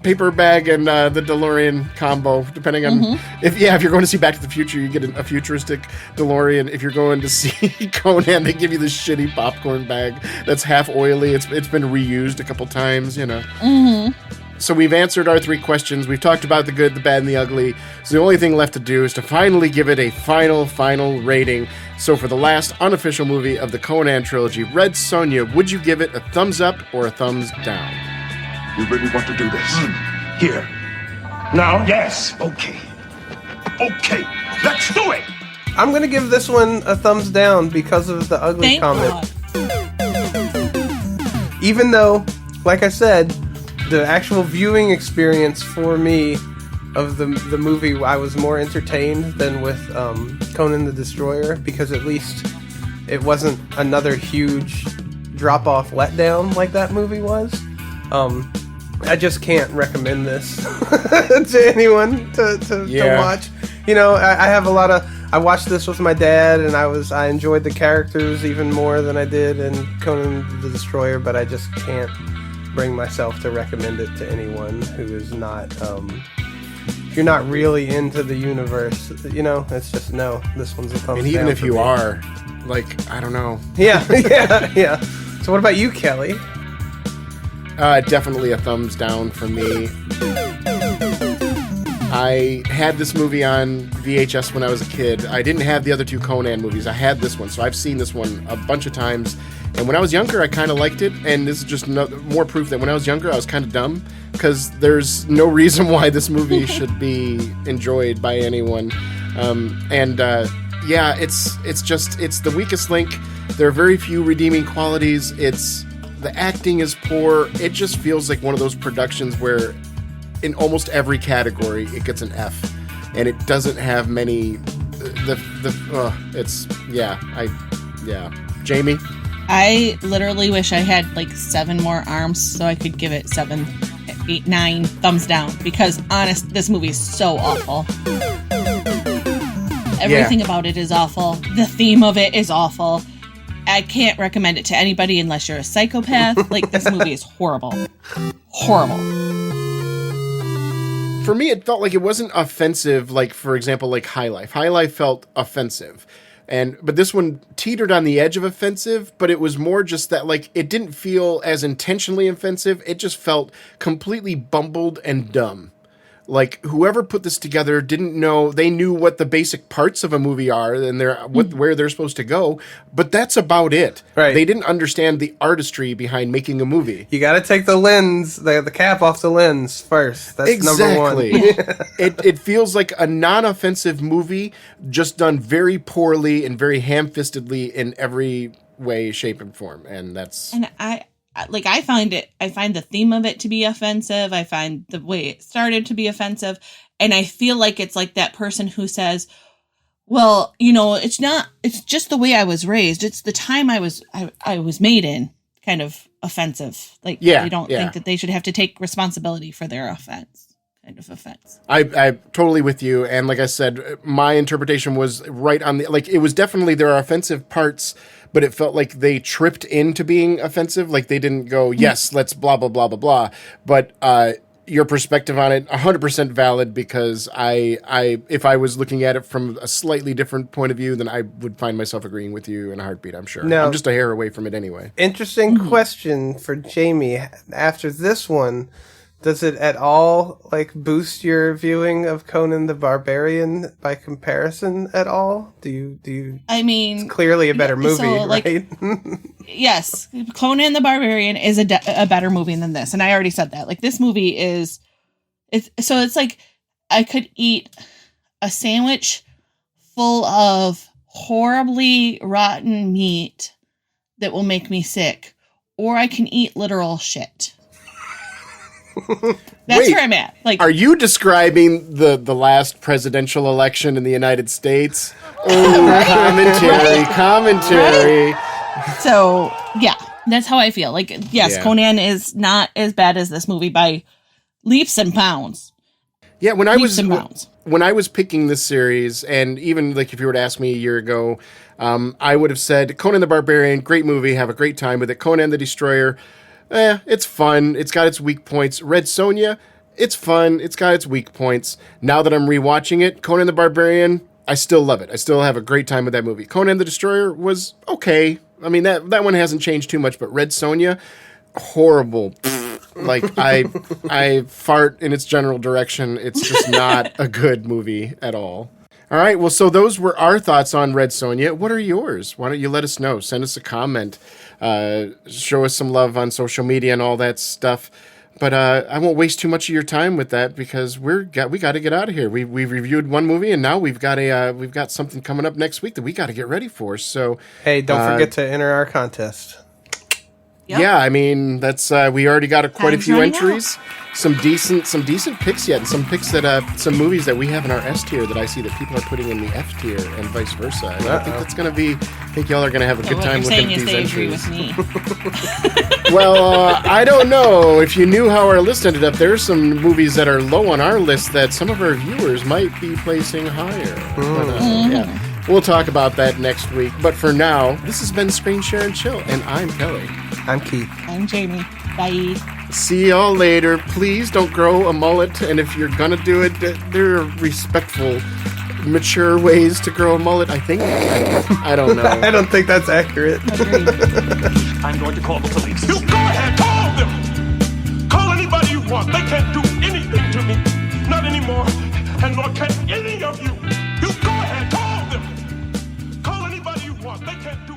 Paper bag and the DeLorean combo, depending on if you're going to see Back to the Future, you get a futuristic DeLorean. If you're going to see Conan, they give you this shitty popcorn bag that's half oily. It's been reused a couple times, you know. So we've answered our 3 questions. We've talked about the good, the bad, and the ugly. So the only thing left to do is to finally give it a final rating. So for the last unofficial movie of the Conan trilogy, Red Sonja, would you give it a thumbs up or a thumbs down? You really want to do this? Here. Now? Yes. Okay. Okay. Let's do it! I'm going to give this one a thumbs down because of the ugly comment. Even though, like I said, the actual viewing experience for me of the movie, I was more entertained than with Conan the Destroyer, because at least it wasn't another huge drop-off letdown like that movie was. I just can't recommend this to anyone to watch. You know, I watched this with my dad, and I enjoyed the characters even more than I did in Conan the Destroyer, but I just can't bring myself to recommend it to anyone who is not if you're not really into the universe, you know. It's just no, this one's a thumbs down. And even if you are, like, I don't know. Yeah. So what about you, Kelly? Definitely a thumbs down for me. I had this movie on VHS when I was a kid. I didn't have the other 2 Conan movies. I had this one, so I've seen this one a bunch of times. And when I was younger, I kind of liked it. And this is just more proof that when I was younger, I was kind of dumb, because there's no reason why this movie should be enjoyed by anyone. It's the weakest link. There are very few redeeming qualities. The acting is poor. It just feels like one of those productions where in almost every category it gets an F, and it doesn't have many. Jamie? I literally wish I had like 7 more arms so I could give it 7, 8, 9 thumbs down, because honest, this movie is so awful. Everything about it is awful. The theme of it is awful. I can't recommend it to anybody unless you're a psychopath. Like, this movie is horrible. Horrible. For me, it felt like it wasn't offensive, like, for example, like High Life. High Life felt offensive. But this one teetered on the edge of offensive, but it was more just that, like, it didn't feel as intentionally offensive. It just felt completely bumbled and dumb. Like, whoever put this together didn't know. They knew what the basic parts of a movie are and where they're supposed to go, but that's about it. Right. They didn't understand the artistry behind making a movie. You got to take the lens, the cap off the lens first. That's exactly. Number one. It feels like a non-offensive movie, just done very poorly and very ham-fistedly in every way, shape, and form. And that's... And I find the theme of it to be offensive. I find the way it started to be offensive. And I feel like it's like that person who says, well, you know, it's just the way I was raised. It's the time I was made in, kind of offensive. Like, they don't think that they should have to take responsibility for their offense. Kind of offense. I'm totally with you. And like I said, my interpretation was right on the, like, it was definitely, there are offensive parts, but it felt like they tripped into being offensive. Like, they didn't go, yes, let's blah, blah, blah, blah, blah. But your perspective on it, 100% valid, because if I was looking at it from a slightly different point of view, then I would find myself agreeing with you in a heartbeat, I'm sure. No. I'm just a hair away from it anyway. Interesting question for Jamie. After this one, Does it at all like boost your viewing of Conan the Barbarian by comparison at all? Do you? I mean, it's clearly a better movie, right? Yes, Conan the Barbarian is a better movie than this, and I already said that. Like, this movie is, it's like I could eat a sandwich full of horribly rotten meat that will make me sick, or I can eat literal shit. That's where I'm at. Like, are you describing the last presidential election in the United States? Oh, commentary. Right? So, yeah, that's how I feel. Like, yes, Conan is not as bad as this movie by leaps and bounds. Yeah, when I was picking this series, and even like if you were to ask me a year ago, I would have said Conan the Barbarian, great movie, have a great time with it. Conan the Destroyer, it's fun. It's got its weak points. Red Sonja, it's fun. It's got its weak points. Now that I'm rewatching it, Conan the Barbarian, I still love it. I still have a great time with that movie. Conan the Destroyer was okay. I mean, that one hasn't changed too much, but Red Sonja, horrible. Like, I fart in its general direction. It's just not a good movie at all. All right, well, so those were our thoughts on Red Sonja. What are yours? Why don't you let us know? Send us a comment. Show us some love on social media and all that stuff. But I won't waste too much of your time with that because we got to get out of here. We've reviewed one movie and now we've got something coming up next week that we got to get ready for. So hey, don't forget to enter our contest. Yep. Yeah, I mean that's we already got quite a few entries. Some decent picks yet, and some picks that some movies that we have in our S tier that I see that people are putting in the F tier and vice versa. And I think that's gonna be. I think y'all are gonna have a good time looking at these entries. Agree with me. Well, I don't know if you knew how our list ended up. There's some movies that are low on our list that some of our viewers might be placing higher. But, yeah, we'll talk about that next week. But for now, this has been Screen Share and Chill, and I'm Kelly. I'm Keith. I'm Jamie. Bye. See y'all later. Please don't grow a mullet, and if you're gonna do it, there are respectful, mature ways to grow a mullet. I think. I don't know. I don't think that's accurate. I'm going to call the police. You go ahead, call them. Call anybody you want. They can't do anything to me. Not anymore. And nor can any of you. You go ahead, call them. Call anybody you want. They can't do